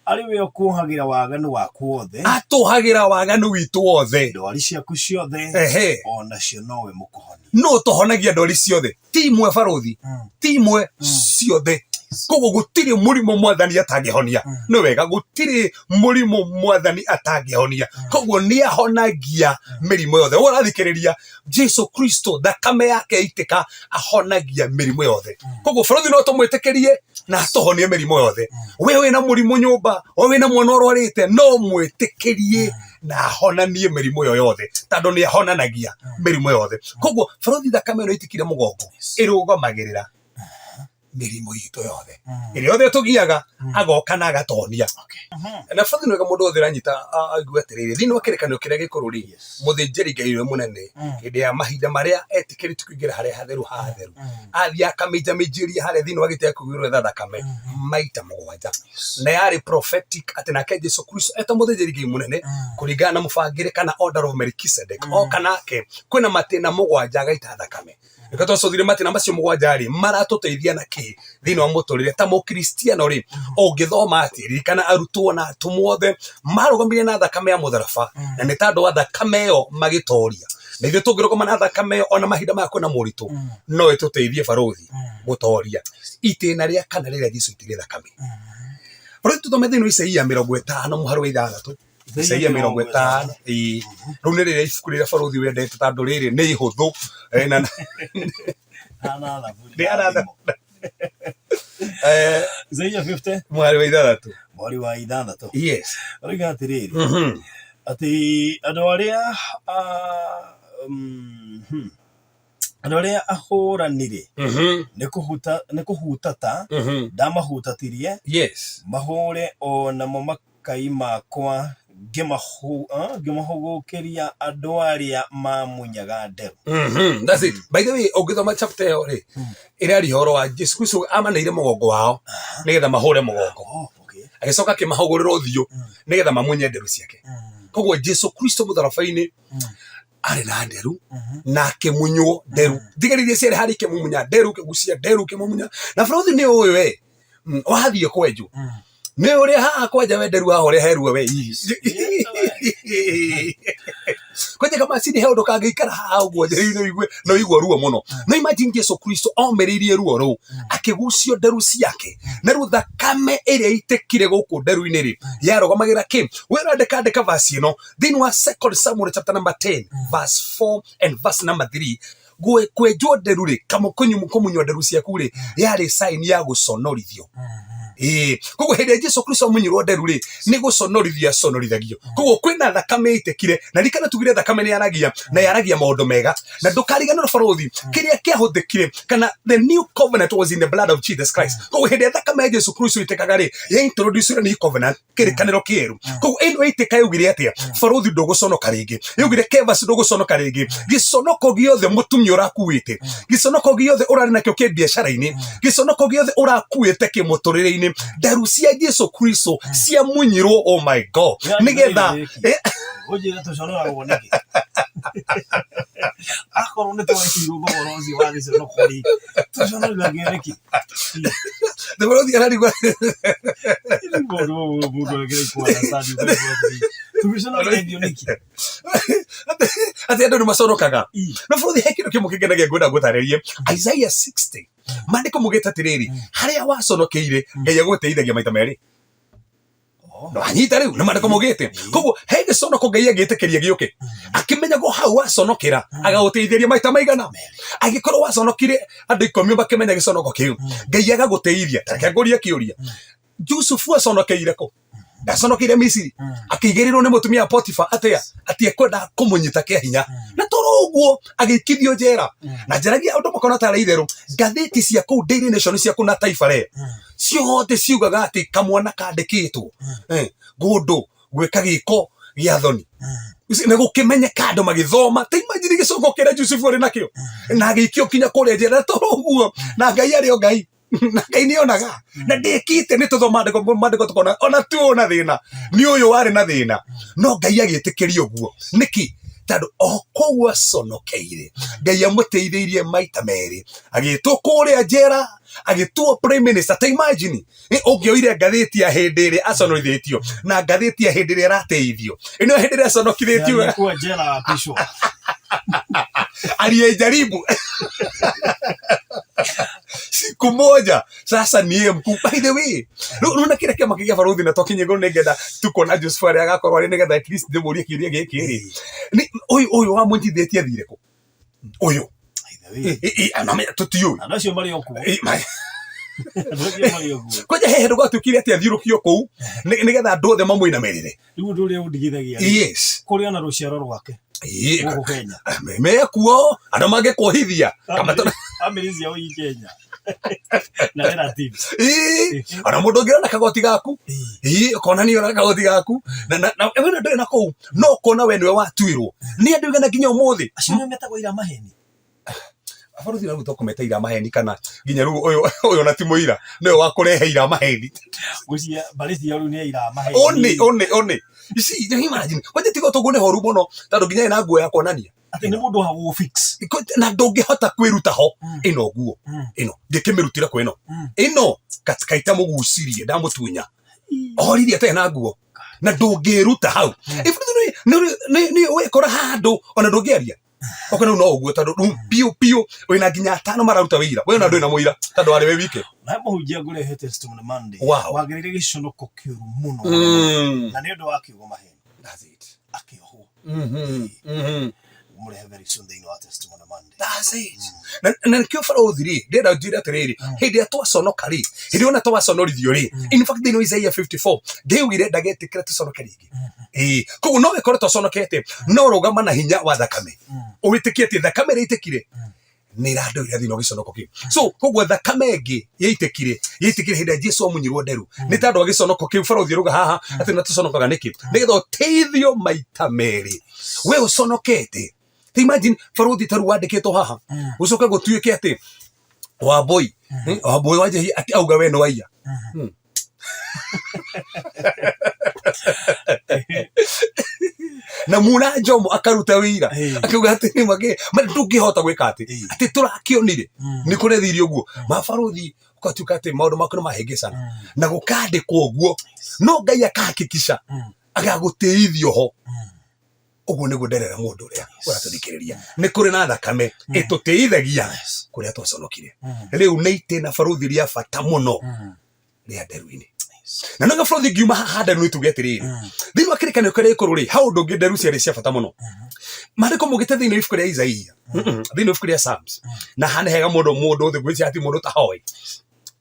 ariwe okuhagĩra waganu waku wothe atũhagĩra waganu witũ wothe ndwari ciaku ciothe onacio nowe mũkũhonia no tũhonagia ndwari ciothe ti imwe barũthi ti imwe ciothe koguo gũtirĩ mũrimũ mwathani atangĩhonia nĩ wega gũtirĩ mũrimũ mwathani atangĩhonia koguo nĩ ahonagia mĩrimũ yothe ũrathikĩrĩria Jesu Kristo thakame yake yaitĩka ahonagia mĩrimũ yothe koguo barũthi no tũmwĩtĩkĩrie na atũhonie mĩrimũ yothe we wĩna mũrimũ nyũmba we wĩna mwana ũrwarĩte no mwĩtĩkĩrie na ahonanie mĩrimũ yo yothe tondũ nĩ ahonanagia mĩrimũ yothe koguo barũthi thakame ĩno ĩitĩkire mũgongo ĩrũgamagĩrĩra mĩrimũ itũ yothe ĩrĩa yothe tũgiaga agoka na agatonia na barũthi nĩ wega mũndũ wothe ũranyita aigue atĩrĩrĩ thĩinĩ wa kĩrĩkanĩro kĩrĩa gĩkũrũ mũthĩnjĩri Ngai ũrĩa mũnene hĩndĩ ya mahinda marĩa etĩkĩrĩtio kũingĩra harĩa hatheru hatheru athiĩ akamĩnjamĩnjĩria harĩa thĩinĩ wa gĩtĩ gĩa kũigĩrĩrwo etha thakame maita 7 na yarĩ prophetic atĩ nake Jesu Kristo eta mũthĩnjĩri Ngai mũnene kũringana na mũbangĩre kana order of Melchizedek o kanake kwĩna matĩna 7 agaita thakame reka twacothire matina macio mugwanja ri maratuteithia na ki thiini wa muturire ta mukristiano ri ungithoma atiri kana arutwo na atumwothe marugamire na thakame ya mutharaba na ni tandu wa thakame yo magitoria na ithuĩ tũngĩrũgama na thakame ĩyo ona mahinda maya kwĩna moritũ no ĩtũteithie barothi gũtoria itĩna rĩa kana rĩrĩa Jesũ aitire thakame. Barothi tũthome thĩinĩ wa Isaia 50 mũhari wa 6. Isaia 50 rĩu nĩ rĩrĩa ibuku rĩrĩa barothi wendete tondũ rĩrĩ nĩ ihũthũ Isaia 50 mũhari wa 6. Mwari wa 6. Yes. Oiga atĩrĩrĩ atĩ andũ arĩa ahũranire nĩ kũhutata ndamahutatirie mahũre o namo makai makwa ngĩmahũgũkĩria andũ arĩa mamunyaga nderu. That's it. By the way, ũngĩthoma chapter ĩyo rĩ ĩrarĩ ũhoro wa Jesũ Kristo amanĩire mũgongo wao nĩgetha mahũre mũgongo agĩcoka akĩmahũgũrĩra ũthiũ nĩgetha mamunye nderu ciake. Koguo Jesũ Kristo mũtharaba-inĩ arĩ na nderu na akĩmunywo nderu thigaririe ciarĩ harĩ ikĩmumunya nderu kĩgucia nderu kĩmumunya na barothi nĩ ũyũ we wathiĩ kwenju nĩ ũrĩa haha kwanja we nderu wahorĩa heruo we kwenye kama sini heo ndoka ngĩikara haha ũguo njĩra-inĩ igue no igua ruo mũno. No imagine Jesũ Kristo omĩrĩirie ruo rũu akĩgucio nderu ciake na rĩu thakame ĩrĩa itĩkire gũkũ nderu-inĩ rĩ yarũgamagĩra kĩ wĩra ndĩkandĩka verse ĩno thĩinĩ wa 2 Samuel chapter number 10 verse 4 and verse number 3 kwenjwo nderu rĩ kũmunywo nderu ciaku rĩ yarĩ sign ya gũconorithio. Koguo hĩndĩ ĩrĩa Jesũ Kristo amunyirwo nderu rĩ nĩ gũconorithio aconorithagio. Koguo kwĩna thakame itĩkire na rikana tugire thakame nĩ yaragia na yaragia maũndũ mega na ndũkariganĩrwo barothi kĩrĩa kĩahũthĩkire kana the new covenant was in the blood of Jesus Christ. Koguo hĩndĩ ĩrĩa thakame ya Jesũ Kristo itĩkaga rĩ ya introduce new covenant kĩrĩkanĩro kĩerũ. Koguo ĩno itĩka yaugire atĩa barothi ndũgũconoka rĩngĩ yaugire Kevas ndũgũconoka rĩngĩ gĩconoko gĩothe mũtumia ũrakuĩte gĩconoko gĩothe ũrarĩ nakĩo kĩ biacara-inĩ gĩconoko gĩothe ũrakuĩte kĩmũtũrĩre-inĩ nderu cia Jesũ Kristo cia munyirwo. Oh my God nĩgetha ujira tuconoragwo nĩkĩ akorwo nĩ twekirwo goro ũcio wa gĩconoko rĩ tuconoragio nĩkĩ barothi ararigwo mũndũ agĩrĩkwana sadi tuconoragio nĩkĩ atĩ andũ nĩ maconokaga na barothi he kĩndũ kĩmwe kĩngenagia ngwenda ngũtarĩrie Isaiah 60 maandĩko mugĩte atĩrĩrĩ harĩa waconokeire Ngai agũteithagia maita merĩ. No anyita rĩu na maandĩko mugĩte koguo he gĩconoko Ngai agĩtĩkĩria gĩũke akĩmenyaga hau waconokera agagũteithĩria maita maigana agĩkorwo waconokire andũ 10 makĩmenya gĩconoko kĩu Ngai agagũteithia. Tareke ngũrie kĩũria Jusufu aconokeire kũ? Ndaconokeire Misiri akĩigĩrĩrwo nĩ mũtumia Potifa atĩa atĩ ekwenda kũmũnyita kĩa hinya na toro ũguo agĩkithio njera na njaragia ũndũ makona tarĩ itherũ ngathĩti cia kũu Daily Nation cia kũu na Taifa Leo ciothe ciugaga atĩ kamwana kandĩkĩtwo ngũndũ gwĩka gĩko gĩa thoni nĩ gũkĩmenyeka andũ magĩthoma ta imagine gĩconoko kĩrĩa Jusufu arĩ nakĩo na agĩikio kinya kũrĩa njera na toro ũguo na Ngai arĩ o Ngai na Ngai nĩonaga na ndĩkĩte nĩ tũthoma maandĩko tũkona ona tuona thĩna nĩ ũyũ warĩ na thĩna no Ngai agĩtĩkĩria ũguo nĩkĩ tondũ o kũu aconokeire Ngai amũteithĩirie maita merĩ agĩtwo kũrĩa njera agĩtuo prime minister. Ta imagine ũngĩoire ngathĩti ya hĩndĩ ĩrĩa aconorithĩtio na ngathĩti ya hĩndĩ ĩrĩa arateithio ĩno hĩndĩ ĩrĩa aconokithĩtio njera pisho aliyejaribu siku moja sasa niye mkuu. By the way runa kile kama kĩgia barothi na tokinye go nĩgetha tukona Joseph arĩa agakorwo arĩ nĩgetha at least ndĩmũrie kĩũria gĩkĩ rĩ ni ũyũ wa mũnjithĩtie thire kũ ũyũ aname tutiũĩ andũ acio marĩ okuo kwenye he ndũgatũkire atĩ athiũrũkio kũu nĩgetha andũ othe mamũinamĩrĩre rĩu ũndũ ũrĩa ũndigithagia yes kũrĩa na rũciaro rwake gũkũ Kenya mekuo andũ mangĩkũhithia kama amĩrĩ ciao i Kenya na relatives ona mũndũ ũngĩona kagoti gaku ũkona nĩ ona kagoti gaku na wena ndũrĩ na kũu no ũkona we nĩwe watuirwo nĩ andũ igana nginya ũmũthĩ acio nĩ metagwo ira maheni barothi na rũtoko meta ira maheni kana nginya rĩu ũyũ na ti mũira nĩwe wakũrehe ira maheni gũcia mbarĩ cia rĩu nĩ ira maheni one you see imagine waje tigo tũgũne horu mũno tondũ nginya ina nguo ya kuonania ati ni mundu wa go fix na ndungihota kwiruta ho ino guo ino ngikimirutira ko ino katika mugucirie ndamutunya oririe ate na guo na ndungiruta hau ni wekora handu ona ndungiaria okana no uguo tondu piu wina nginya 5 mararuta wira we ona ndwina muira tondu ari we wike na muhunjia ngure testimony Monday wagirire giconoko kiuru muno na ni undu wa kiugo maheni that's it akioho mure very soon they know testimony Monday that's it na kio fara uthiri ndenda njira atiriri hindi atwaconoka ri hindi ona twaconorithio ri in fact they know Isaiah 54 ndewire ndagetikira tuconoke ringi koguo no wekore twaconokete no rugama na hinya wa thakame ugitikie ati thakame ri itikire ni rando ira thino giconoko ki so koguo thakame ingi yaitikire hindi Jesu amunyirwo nderu ni tando giconoko ki fara uthiruga haha ati na tuconokaga niki nigetha uteithio maita meri we uconokete. Imagine Faruthi taru wandikitwo haha ucoke gutuike ati Wambui waje ati auga we no waiya na muna Jomo akaruta wira akiuga ati ni mage ndungihota gwika ati turakionire ni kurethirio guo Faruthi ukatuka ati maundu makuru mahengecana na gukandikwo uguo no Ngai akahakikisha agaguteithio ho uguo niguo nderera mundu uria uraturikiriria ni kuri na thakame itutiithagia kuria twaconokire riu ni itena Faruthi ria bata muno ria nderu-ini na naga Faruthi ngiuma handa nui tuge atiriri thiini wa kirikanio karia ikuru ri hau ndungi nderu ciari cia bata muno mariko mugite thiini wa ibuku ria Isaia thiini wa ibuku ria Psalms na hane hega mundu uthi gwiciria ati mundu tahoi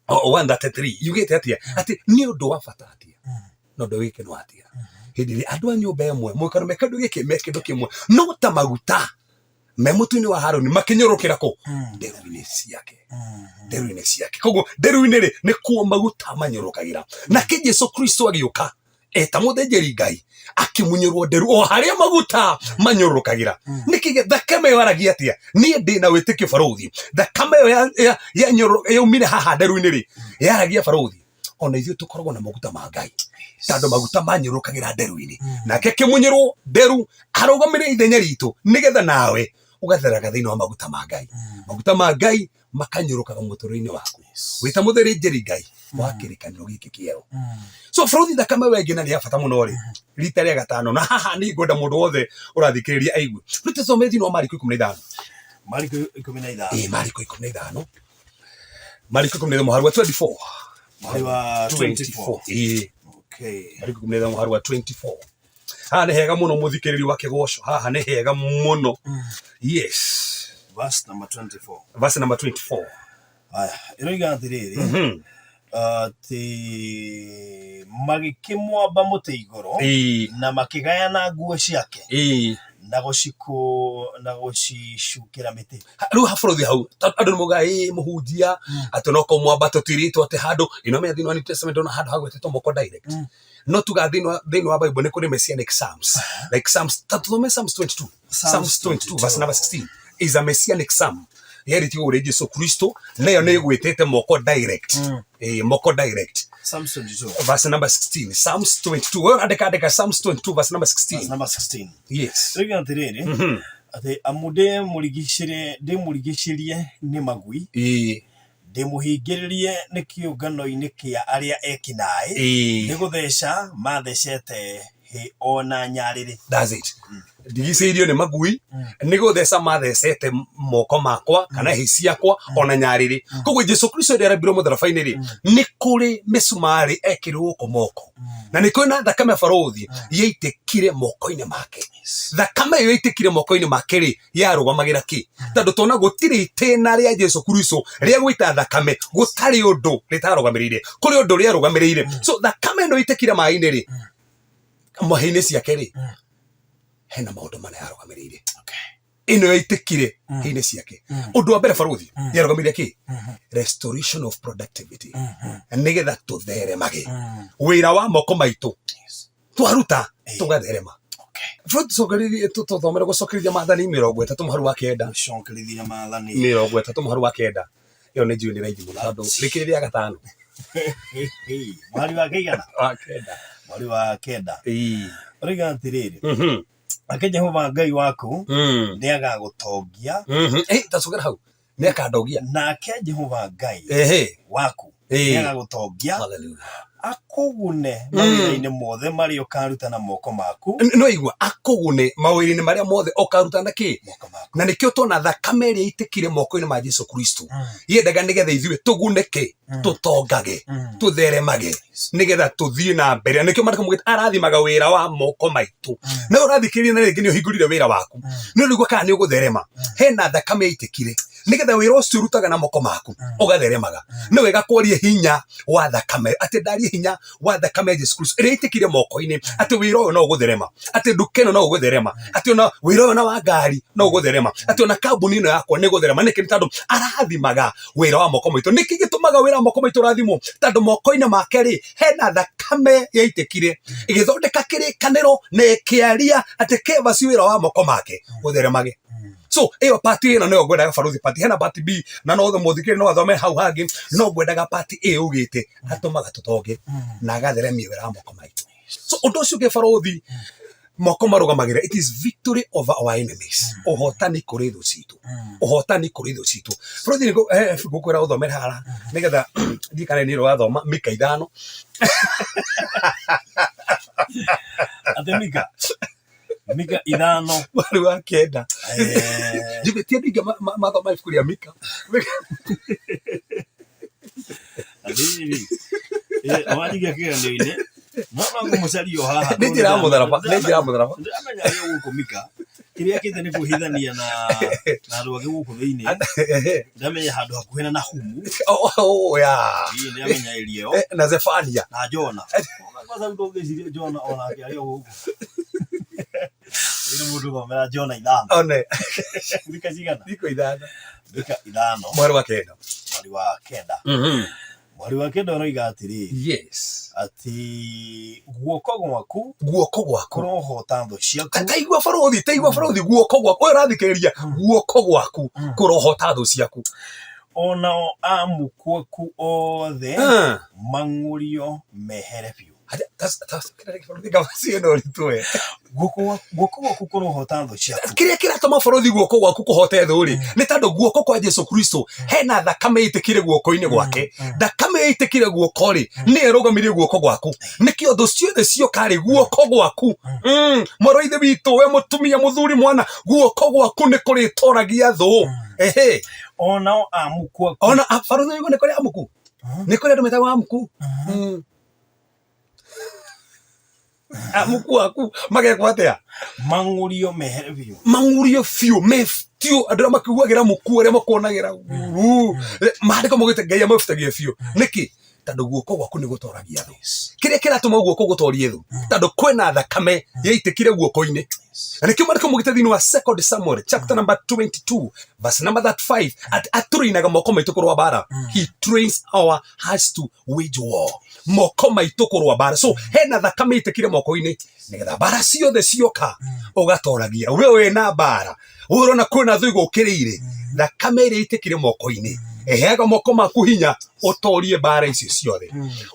133 yugite atia ati ni undu wa bata atia no ndu wike no atia hindi andu a nyumba emwe mwikaro mekandu giki mekindu kimwe no ta maguta me mutu-ini wa Haroni makinyorokera ko nderu-ini ciake koguo nderu-ini ri ni kuo maguta manyorokagira na ki Jesu Kristo agiuka eta muthĩnjĩri Ngai akimunyirwo nderu o haria maguta manyorokagira niki thakame waragia atia nie ndina witikio Faruthi thakame yaumire haha nderu-ini ri yaragia Faruthi ona ithuĩ tukoragwo na maguta ma Ngai tando maguta manyorokagira nderu-ini nake kimunyirwo nderu arugamire ithenya ritu nigetha nawe ugatheraga thiini wa maguta ma Ngai makanyorokaga mutoro-ini waku wita muthĩnjĩri Ngai wa kirikanio giki kieru so Faruthi thakame wengi na ni bata muno ri rita ria gatano na haha ni ngwenda mundu wothe urathikiriria aigue rutisome thiini wa Mariko 15 Mariko 15 Mariko 15 Mariko 15 muhari wa 24 muhari wa 24 okay Mariko 15 muhari wa 24 haha ni hega muno muthikiriri wa kigoco haha ni hega muno yes verse number 24 aya iroiga atiriri ti magikimwamba muti iguru na makigayana nguo ciake na gucicukira miti riu Faruthi hau andu ni muga muhunjia ati no ko mwamba tutiritwo ati handu me thiini wa New Testament ona handu hagwetetwo moko direct no tuga thiini wa Bible ni kuri messianic psalms like Psalms 22 verse number 16 is a messianic psalm yeriti uri Jesu Kristo nayo ni gwetete moko direct moko direct Psalms 22 verse number 16 Psalms 22 wewe andika Psalms 22 verse number 16 yes riga ntiriri ati amude murigishirie ni magui ndimuhingiririe ni kiungano-ini kia aria ekinai ni gutheca mathecete ona nyariri that's it ndigicĩirio nĩ magui nĩ gũtheca mathecete moko makwa kana hĩ ciakwa ona nyarĩrĩ koguo Jesu Kristo rĩrĩa arambirwo mũtharaba-inĩ rĩ nĩ kũrĩ mĩcumarĩ ekĩrwo gũkũ moko na nĩ kũrĩ na thakame Faruthi yaitĩkire moko-inĩ make thakame ĩyo yaitĩkire moko-inĩ make rĩ yarũgamagĩra kĩ tondũ tona gũtirĩ itĩna rĩa Jesu Kristo rĩa gũita thakame gũtarĩ ũndũ rĩtarũgamĩrĩire kũrĩ ũndũ rĩarũgamĩrĩire so thakame ĩno yaitĩkire maĩ-inĩ rĩ mahĩ-inĩ ciake rĩ hena maundu mana yarugamirire ino yaitikire hine ciake undu wa mbere Faruthi yarugamirire ki restoration of productivity nigetha tutheremage wira wa moko maitu twaruta tugatherema Faruthi sokerithie tuthomere gucokerithia Maathani 30 muhari wa 9 gucokerithia Maathani 30 muhari wa 9 iyo ni njui ni raithi muno tondu rikiriria gatano muhari wa 9 wa 9 muhari wa 9 riga atiriri ake Jehova Ngai waku nĩ agagũtongia tacũgĩra hau nĩ akandogia nake Jehova Ngai waku Ĩĩ. nĩ agagũtongia hallelujah akũgune mawĩra-inĩ mothe marĩa ũkaruta na moko maku no igua akũgune mawĩra-inĩ marĩa mothe ũkaruta na kĩ na nĩkĩo tuona thakame ĩrĩa itikire moko-inĩ ma Jesu Kristo yendaga nĩgetha ithuĩ tũgunĩke tũtongage tũtheremage nĩgetha tũthiĩ na mbere nĩkĩo marĩkũ mugĩte arathimaga wĩra wa moko maitũ na ũrathikĩrĩria na rĩngĩ nĩ ũhingũrire wĩra waku nĩ ũrigua kana nĩ ũgũtherema hena thakame itikire nĩgetha wĩra ũcio ũrutaga na moko maku ũgatheremaga nĩ wega kwaria hinya wa thakame atĩ ndarie hinya wa thakame ya Jesu Kristo ĩrĩa itikire moko-inĩ atĩ wĩra ũyũ no ũgũtherema atĩ nduka ĩno no ũgũtherema atĩ ona wĩra ũyũ na wa ngari no ũgũtherema atĩ ona kambuni ĩno yakwa nĩ ũgũtherema nĩkĩ nĩ tondũ arathimaga wĩra wa moko maitũ nĩkĩ gĩtũmaga wĩra wa moko maitũ ũrathimwo tondũ moko-inĩ make rĩ hena thakame yaitĩkire ĩgĩthondeka kĩrĩkanĩro na ĩkĩaria atĩ kebaci wĩra wa moko make ũtheremage so iyo party ino no ngwendaga baruthi party hena party B na no the muthikiri no athome hau hangi no ngwendaga party A ugite atumaga tutonge na agatheremia wĩra wa moko maitũ so undu ucio ke baruthi moko marugamagira it is victory over our enemies uhotani kuri thu citu uhotani kuri thu citu baruthi ni gukwira uthomera hara nigetha ndikane ni ro athoma Mika 5 ate Mika 5 wari wa kenda jibe tiendiga mathoma ibuku ria Mika adini awadiga kĩgeranio-inĩ no ngũmũcaria haha nĩ njĩra mũtharaba ndamenya rĩo gũkũ Mika kĩrĩa kĩte nĩ kũhithania na andũ angĩ gũkũ thĩinĩ ndamenya handũ hakuhĩ na Nahumu ndamenya ĩrĩa na Zefania na Jona kwanza ndũngĩciria Jona onake arĩ gũkũ ĩno mũndũ thomera Jona 5 one Mika cigana Mika 5 Mika 5 mweri wa kenda mweri wa kenda ũroiga atĩrĩ yes ati guoko gwaku kũrohota thũ ciaku taigua baruthi guoko gwaku ũrathikĩrĩria guoko gwaku kũrohota thũ ciaku onao amuku aku othe mang'ũrio mehere biũ guoko gwaku kũrohota thũ ciaku kĩrĩa kĩratũma baruthi guoko gwaku kũhote thũ rĩ nĩ tondũ guoko kwa Jesu Kristo hena thakame ĩitĩkire guoko-inĩ gwake thakame ĩitĩkire guoko rĩ nĩ ĩrũgamirie guoko gwaku nĩkĩo thũ ciothe cioka rĩ guoko gwaku mwarĩ ithe witũ we mũtumia mũthuri mwana guoko gwaku nĩ kũrĩtoragia thũ onao amuku aku ona baruthi nĩ kũrĩ amuku nĩ kũrĩ andũ metagwo amuku amuku aku magekwo atĩa mang'ũrio mehere biũ mang'ũrio biũ tio andũ arĩa makiuagĩra muku arĩa makuonagĩra maandĩko maugĩte Ngai amabutagia biũ nĩkĩ tondũ guoko gwaku nĩ gũtoragia thũ kĩrĩa kĩratũma guoko gũtorie thũ tondũ kwĩna thakame yaitĩkire guoko-inĩ na nĩkĩo maandĩko maugĩte thĩinĩ wa 2 Samuel chapter number 22 verse number 35 atũrĩinaga moko maitũ kũrũa bara he trains our hearts to wage war moko maitũ kũrũa bara so hena thakame yaitĩkire moko-inĩ nĩgetha bara ciothe cioka ũgatoragia we wĩna bara ũrona kwĩna thũ igũkĩrĩire thakame ĩrĩa yaitĩkire moko-inĩ eheaga moko maku hinya ũtorie bara icio ciothe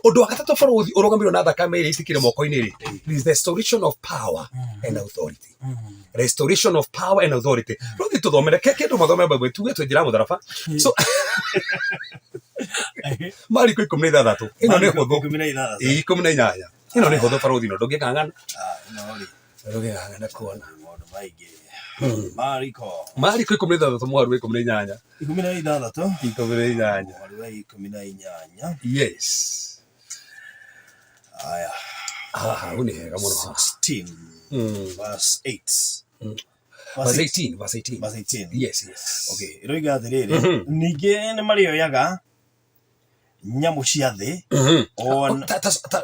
ũndũ wa gatatũ baruthi ũrũgamĩrĩirwo na thakame ĩrĩa yaitĩkire moko-inĩ rĩ is restoration of power and authority restoration of power and authority rũthi tũthomere kĩndũ mathome Bible tuge twĩnjĩra mũtharaba so Mariko 16 ĩno nĩ hũthũ 18 ĩno nĩ hũthũ baruthi no ndũngĩkang'ana kuona maũndũ maingĩ Mariko 16 mweri wa 18 18 yes aya hau nĩ hega mũno 16 verse 8 verse 18 yes okay iroiga atĩrĩrĩ ningĩ nĩ marĩoyaga nyamũ cia thĩ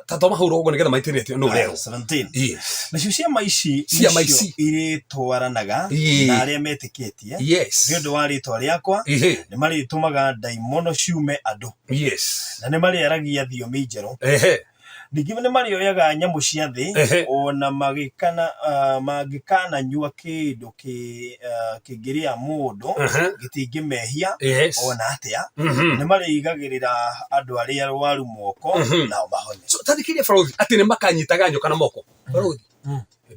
tatoma hau rogo nĩgetha maitĩrĩtio no rero 17 nacio ciama ici irĩtwaranaga na arĩa metĩkĩtie nĩ ũndũ wa rĩĩtwa rĩakwa nĩ marĩtũmaga ndaimono ciume andũ na nĩ marĩaragia thiomi njerũ ningĩ nĩ marĩoyaga nyamũ cia thĩ ona mangĩkananyua kĩndũ kĩngĩrĩa mũndũ gĩtingĩmehia ona atĩa nĩ marĩigagĩrĩra andũ arĩa arwaru moko nao mahone tathikĩria baruthi atĩ nĩ makanyitaga nyoka na moko baruthi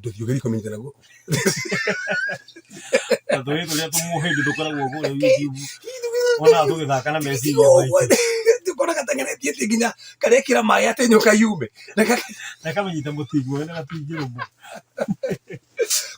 nduthio geri komenya naguo Ndoe tulia tumuhindi dukoragwo gure YouTube ona tugithaka na meciria maitũ tukona katengenetie tiginya karekira mai ate nyoka yume na kamenyita mutingu wena gatingiro mo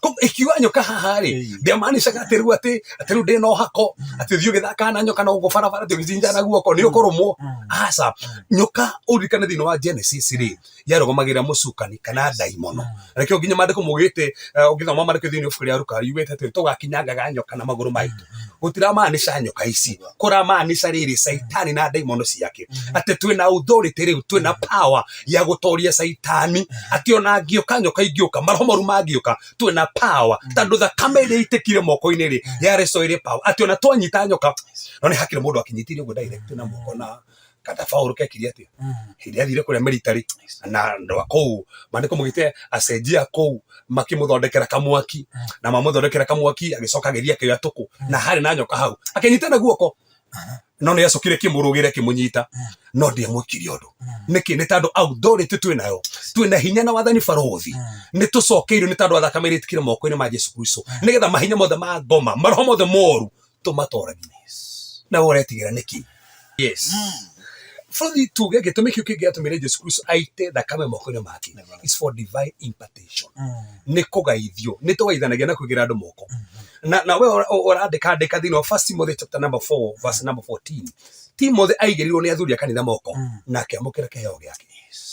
ko ikiwa nyoka haha ri ndemaanisha gateru ati ndina hako ati thio githaka na nyoka no gubarabara thio gicinja na guoko ni ukoromwo asa nyoka urikana thino wa Genesis ri yarogomagira mucukani kana daimono rekio ginya mandiko mugite ugithoma mandiko thini ufuria aruka yuwete ati tugakinyangaga nyoka na maguru maitu gutiramaanisha nyoka ici kuramaanisha riri saitani na daimono ciake ati twina authority riu twina power ya gutoria saitani ati ona ngioka nyoka ingioka maromoru mangioka twina power tandu thakame iri itikire moko-ini ri yarecoire power ati ona twanyita nyoka no ni hakire mundu akinyitire ugo direct na moko na kata Paulo kekiri atia hindi athire kuria military na ndo kou mandiko mugite acenjia kou makimuthondekera kamwaki na mamuthondekera kamwaki agicoka geria kio atuku na hari na nyoka hau akinyitana guoko no ni acokire kimurugire kimunyita no ndi amwikiri undu niki ni tandu authority twinayo twina hinya na wathani barothi ni tucokeirwo ni tandu athakame ritikire moko-ini ma Jesu Kristo nigetha mahinya mothe ma ngoma maroho mothe moru tumatoragie na uretigira niki Further tuge gitumi kiu kingi atumire Jesu Kristo aite thakame moko-ini make is for divine impartation ni kugaithio ni tugaithanagia na kugira andu moko na we urandika thini wa First Timothy chapter number 4 verse number 14 Timothy aigirirwo ni athuri a kanitha moko na akiamukira kiheo giake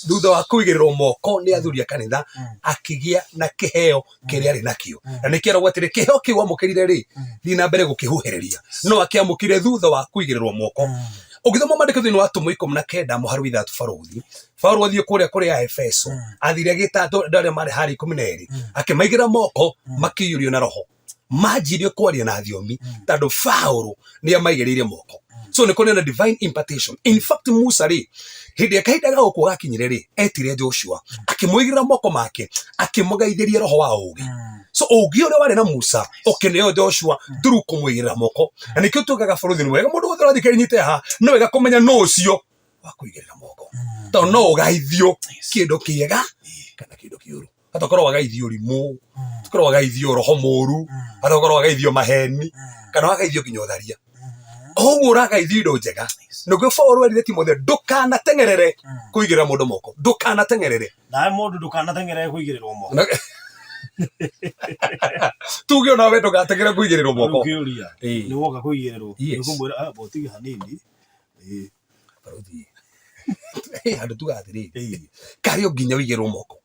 thutha wa kuigirirwo moko ni athuri a kanitha akigia na kiheo kiria ari nakio na nikero gwatire kiheo kiu amukirire ri thi na mbere gukihuhiriria no akiamukire thutha wa kuigirirwo moko ugithoma mandiko thini wa Atumo 19 muharu ithatu barothi Paulo athie kuria kuria Efeso athire agita ndare mari hari 12 akimaigira moko makiyurio na roho majirio kwaria na thiomi tandu Paulo ni amaigiriire moko so ni kone na divine impartation in fact Musa ri hindi akahinda ga gukwa gakinyire ri etire Joshua akimwigira moko make akimugaithirie roho wa ugi so ugi uri wari na Musa okeneo Joshua through kumwigira moko na nikio tugaga bũrũri ni wega mundu wothe rathikirinyite ha no wega kumenya no ucio wa kuigirira moko to no ugaithio kindu kiega kana kindu kiuru atakorwo wagaithio rimu tukorwo wagaithio roho moru atakorwo wagaithio maheni kana wagaithio kinyotharia uragaithio indo njega niguo Paulo erire Timothy ndukanatengerere kuigirira mundu moko ndukanatengerere na mundu ndukanatengerere kuigirirwo moko tuge ona we ndugatengerere kuigirirwo moko ni woka kuigirirwo nikumwira botigi hanini barothi andu tugathiri kario nginya wigirirwo moko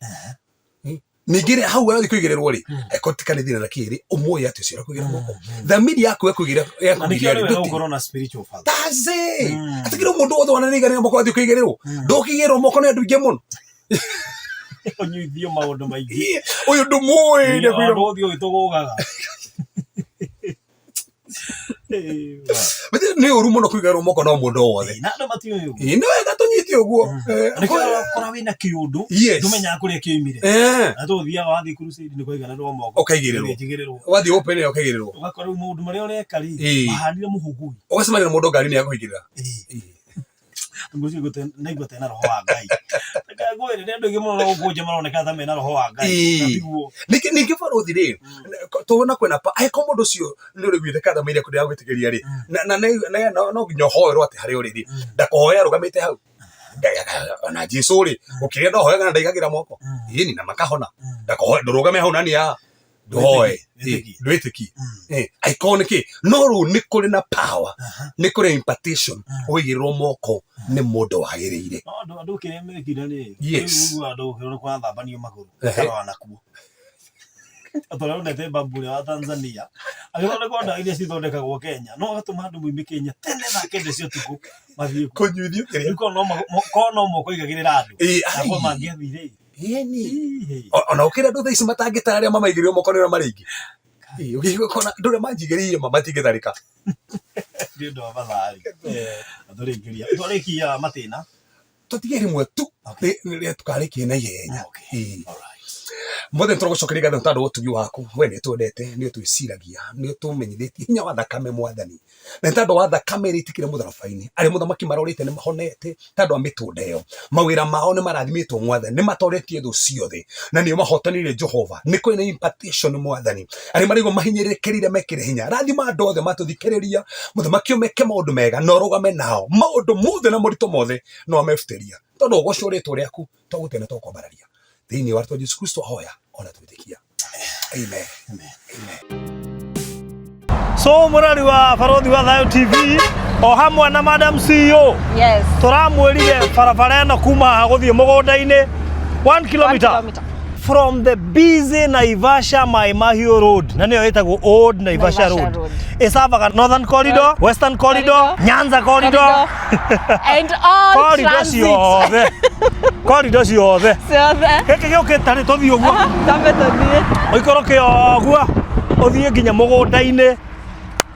ningire hau wathi kuigirirwo ri ekotikane thina na kiri umwe ati cio kuigira moko thamiri yaku kuigira corona spiritual father taze atikiro mundu wothe wana niga moko wathi kuigirirwo ndukigirwo moko ni andu ingi muno onyithio maundu maingi uyu ndumui ni kuigira muthio gitugugaga ni uru muno kuigira moko no mundu wothe na ndo matio ugu ni wega tunyiti uguo kora wina kiundu ndumenya kuria kiumire na tuthia wathi crusade ni kuigana ndo moko ukaigirirwo wathi open ya ukaigirirwo ugakora mundu maria ureka ri bahanire muhugui ugacemanira mundu ngari ni akuigirira nguci gute naigua tena roho wa Ngai ngagwire ni andu ingi muno no gukunja maroneka ta mena roho wa Ngai niguo niki barothi ri tuona kwena pa ai ko mundu cio ni uri gwite katha meire kuria gwitigiria ri na no nginya hoerwo ati hari uri ri ndakuhoya rugamite hau na Jesu ri ukiria no hoya kana ndaigagira moko ini na makahona ndakuhoya ndurugame hau nani ya ndoe ndwitiki iconiki no ru ni kuri na power ni kuri impartation wigirwo moko ni mundu wagiriire andu kire mekira ni ugu andu hero kwa thambanio maguru kana nakuo atoro nete bambure wa Tanzania agithonde kwa nda iria cithondekagwo Kenya no gatuma andu muime Kenya tene na kende cio tuku mathie kunyuithio kire ko no moko igagirira andu akwa mangiathire yeni ona ukira ndu thaici matangitara aria mamaigirirwo moko nira maringi ukikona ndure manjigiriire matingitharika ndio bathari aturikia matina tutige rimwe tu ria tukarikie na ihenya Mothe tũragũcokeria ngatho tondũ ũtugi waku we nĩ twendete nĩ twĩciragia nĩ tũmenyithĩtie hinya wa thakame mwathani na tondũ wa thakame ĩrĩtikire mũtharaba-inĩ arĩa mũthamaki marorĩte nĩ mahonete tondũ wa mĩtũnda ĩyo mawĩra mao nĩ marathimĩtwo mwathani nĩ matoretie thũ ciothe na nĩo mahotanire Jehova nĩ kũrĩ na impartation mwathani arĩa marĩgwo mahinyĩrĩkĩrire mekĩre hinya rathima andũ othe matũthikĩrĩria mũthamaki ũmeke maũndũ mega na ũrũgame nao maũndũ mothe na moritũ mothe no amebutĩria tondũ ũgocwo rĩtwa rĩaku twagũtene tũkwambararia thĩinĩ wa rĩtwa Jesũ Kristo hoya ona twĩtĩkia amen amen. So murari wa Barothi wa Thayo TV o hamwe na Madam CEO turamwĩrire barabara ĩno kuma gũthiĩ mũgũnda-inĩ 1 kilometer from the busy Naivasha Mai Mahiu Road na nĩyo ĩtagwo Old Naivasha Road ĩcavaga Northern Corridor, Western Corridor, Nyanza Corridor and all transit corridor ciothe gĩkĩ gĩũkĩte rĩ tũthiĩ ũguo ũikũrũke ũguo ũthiĩ nginya mũgũnda-inĩ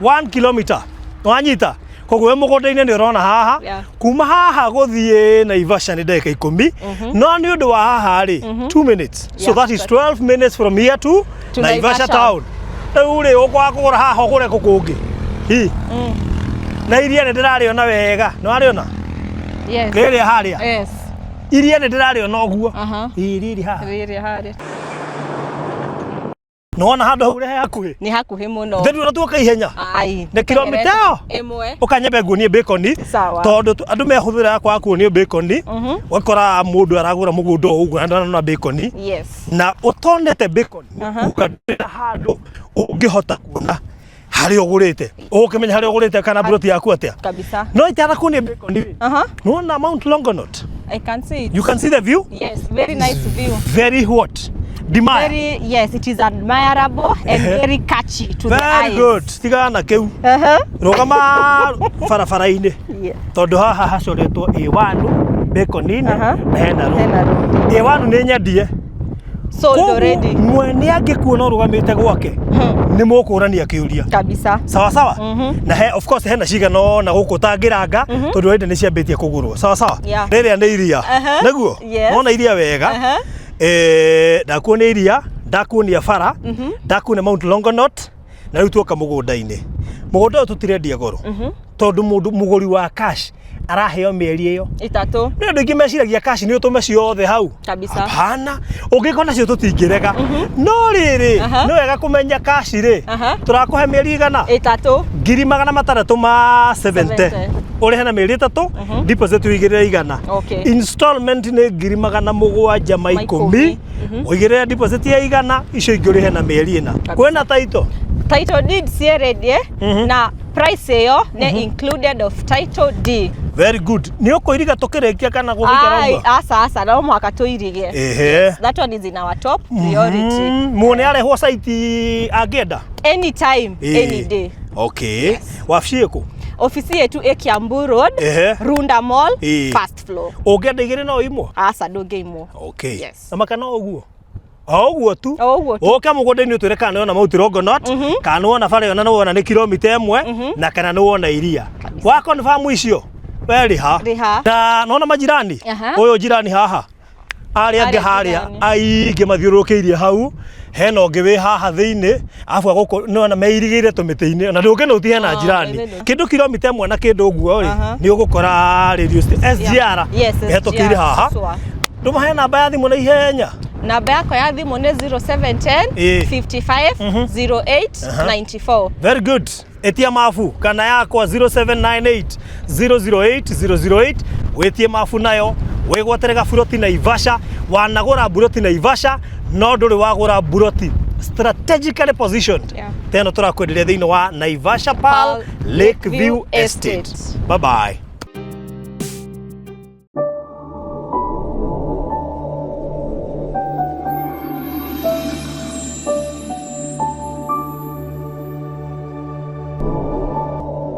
1 kilometer wanyita koguo mũgũnda-inĩ nĩ ũrona haha kuma haha gũthiĩ Naivasha nĩ ndagĩka 10 no nĩ ũndũ wa haha rĩ 2 minutes so that is 12 minutes from here to Naivasha town rĩu rĩ ũkwaga kũgũra haha ũgũre kũkũngĩ na iria nĩ ndĩrarĩona wega nĩ warĩona rĩrĩa harĩa iria nĩ ndĩrarĩona ũguo rĩrĩ haha Nona handũ hau hakuhĩ ni hakuhĩ mũno thĩinĩ wa tuoka ihenya nĩ kilomita ĩmwe ũkanyebe nguonie bacon tondũ andũ mehũthĩra kwa kuonia bacon wakora mũndũ aragũra mũgũnda ũguo na bacon na ũtonete bacon ũkandĩra handũ ũngĩhota kuona harĩa ũgũrĩte ũkĩmenya harĩa ũgũrĩte kana buroti yaku atĩa kabisa no itara kuonia bacon nona Mount Longonot I can see it. You can see the view? Yes, very nice view. Very what? Very, yes, it is admirable and very catchy to the eyes. Very good. Tigana keu. Rogama farafara-inĩ. Tondũ haha hacoretwo A1 bacon-inĩ na hena road. A1 nĩ nyendie. Sold already. Mwene angĩkuona ũrũgamĩte gwake nĩ mũkũrania kĩũria. Kabisa. Sawa sawa. Na of course hena cigano na gũkũ tangĩranga tondũ hĩndĩ nĩ ciambĩtie kũgũrwo. Sawa sawa. Rĩrĩa nĩ iria. Nĩguo? Wona iria wega. Ndakuonia iria, ndakuonia bara, ndakuonia Mount Longonot na rĩu tuoka mũgũnda-inĩ. Mũgũnda ũyũ tũtirendia goro. Tondũ mũgũri wa cash araheo mĩeri ĩyo 3. Nĩ andũ aingĩ meciragia cash nĩ ũtũme ciothe hau. Kabisa. Hapana. Ũngĩkona cio tũtingĩrega. No rĩrĩ, nĩ wega kũmenya cash rĩ. Tũrakũhe mĩeri igana? 3. 670. Ũrĩhe na mĩeri 3, deposit ũigĩrĩre igana. Installment nĩ 710 ma 10. Ũigĩrĩre deposit ya igana, icio ingĩ ũrĩhe na mĩeri 4. Kwĩna title? Title deed cieredi na price ĩyo nĩ included of title deed. Very good. Nĩ ũkũiriga tũkĩrĩkia kana gũgĩkĩra ũguo? Asa no mwaka tũirige. That one is in our top priority. Muone arehwo site angĩenda? Anytime, any day. Okay. Wabici ĩkũ? Ofisi yetu ĩ Kiambu Road, Runda Mall, first floor. Ũngĩenda igĩrĩ no imwo? Asa ndũngĩimwo. Okay. Na makana ũguo? Oguo tu. Oka mũgũnda-inĩ ũtwĩre kana nĩ wona Mount Longonot kana nĩ wona bara ĩyo na nĩ wona nĩ kilomita 1 na kana nĩ wona iria. Wa confirm icio we rĩha. Na nona majirani ũyũ jirani haha arĩa angĩ harĩa aingĩ mathiũrũrũkĩirie hau hena ũngĩ wĩ haha thĩinĩ afu agũkũ nĩ wona meirigĩire tũmĩtĩ-inĩ na ndũngĩnũti hena jirani kĩndũ kilomita 1 na kĩndũ ũguo rĩ nĩ ũgũkora radio SGR hetũkĩire haha. Ndũmahe namba ya thimũ na ihenya. Namba yako ya thimũ nĩ 0710 55 08 94. Very good. Etia mafu kana yakwa 0798 008 008 wetie mafu nayo wegwaterega buroti Naivasha wanagũra buroti Naivasha no ndũrĩ wagũra buroti strategically positioned tena tũrakwenderia thĩinĩ wa Naivasha Pearl Lakeview Estate. Bye bye.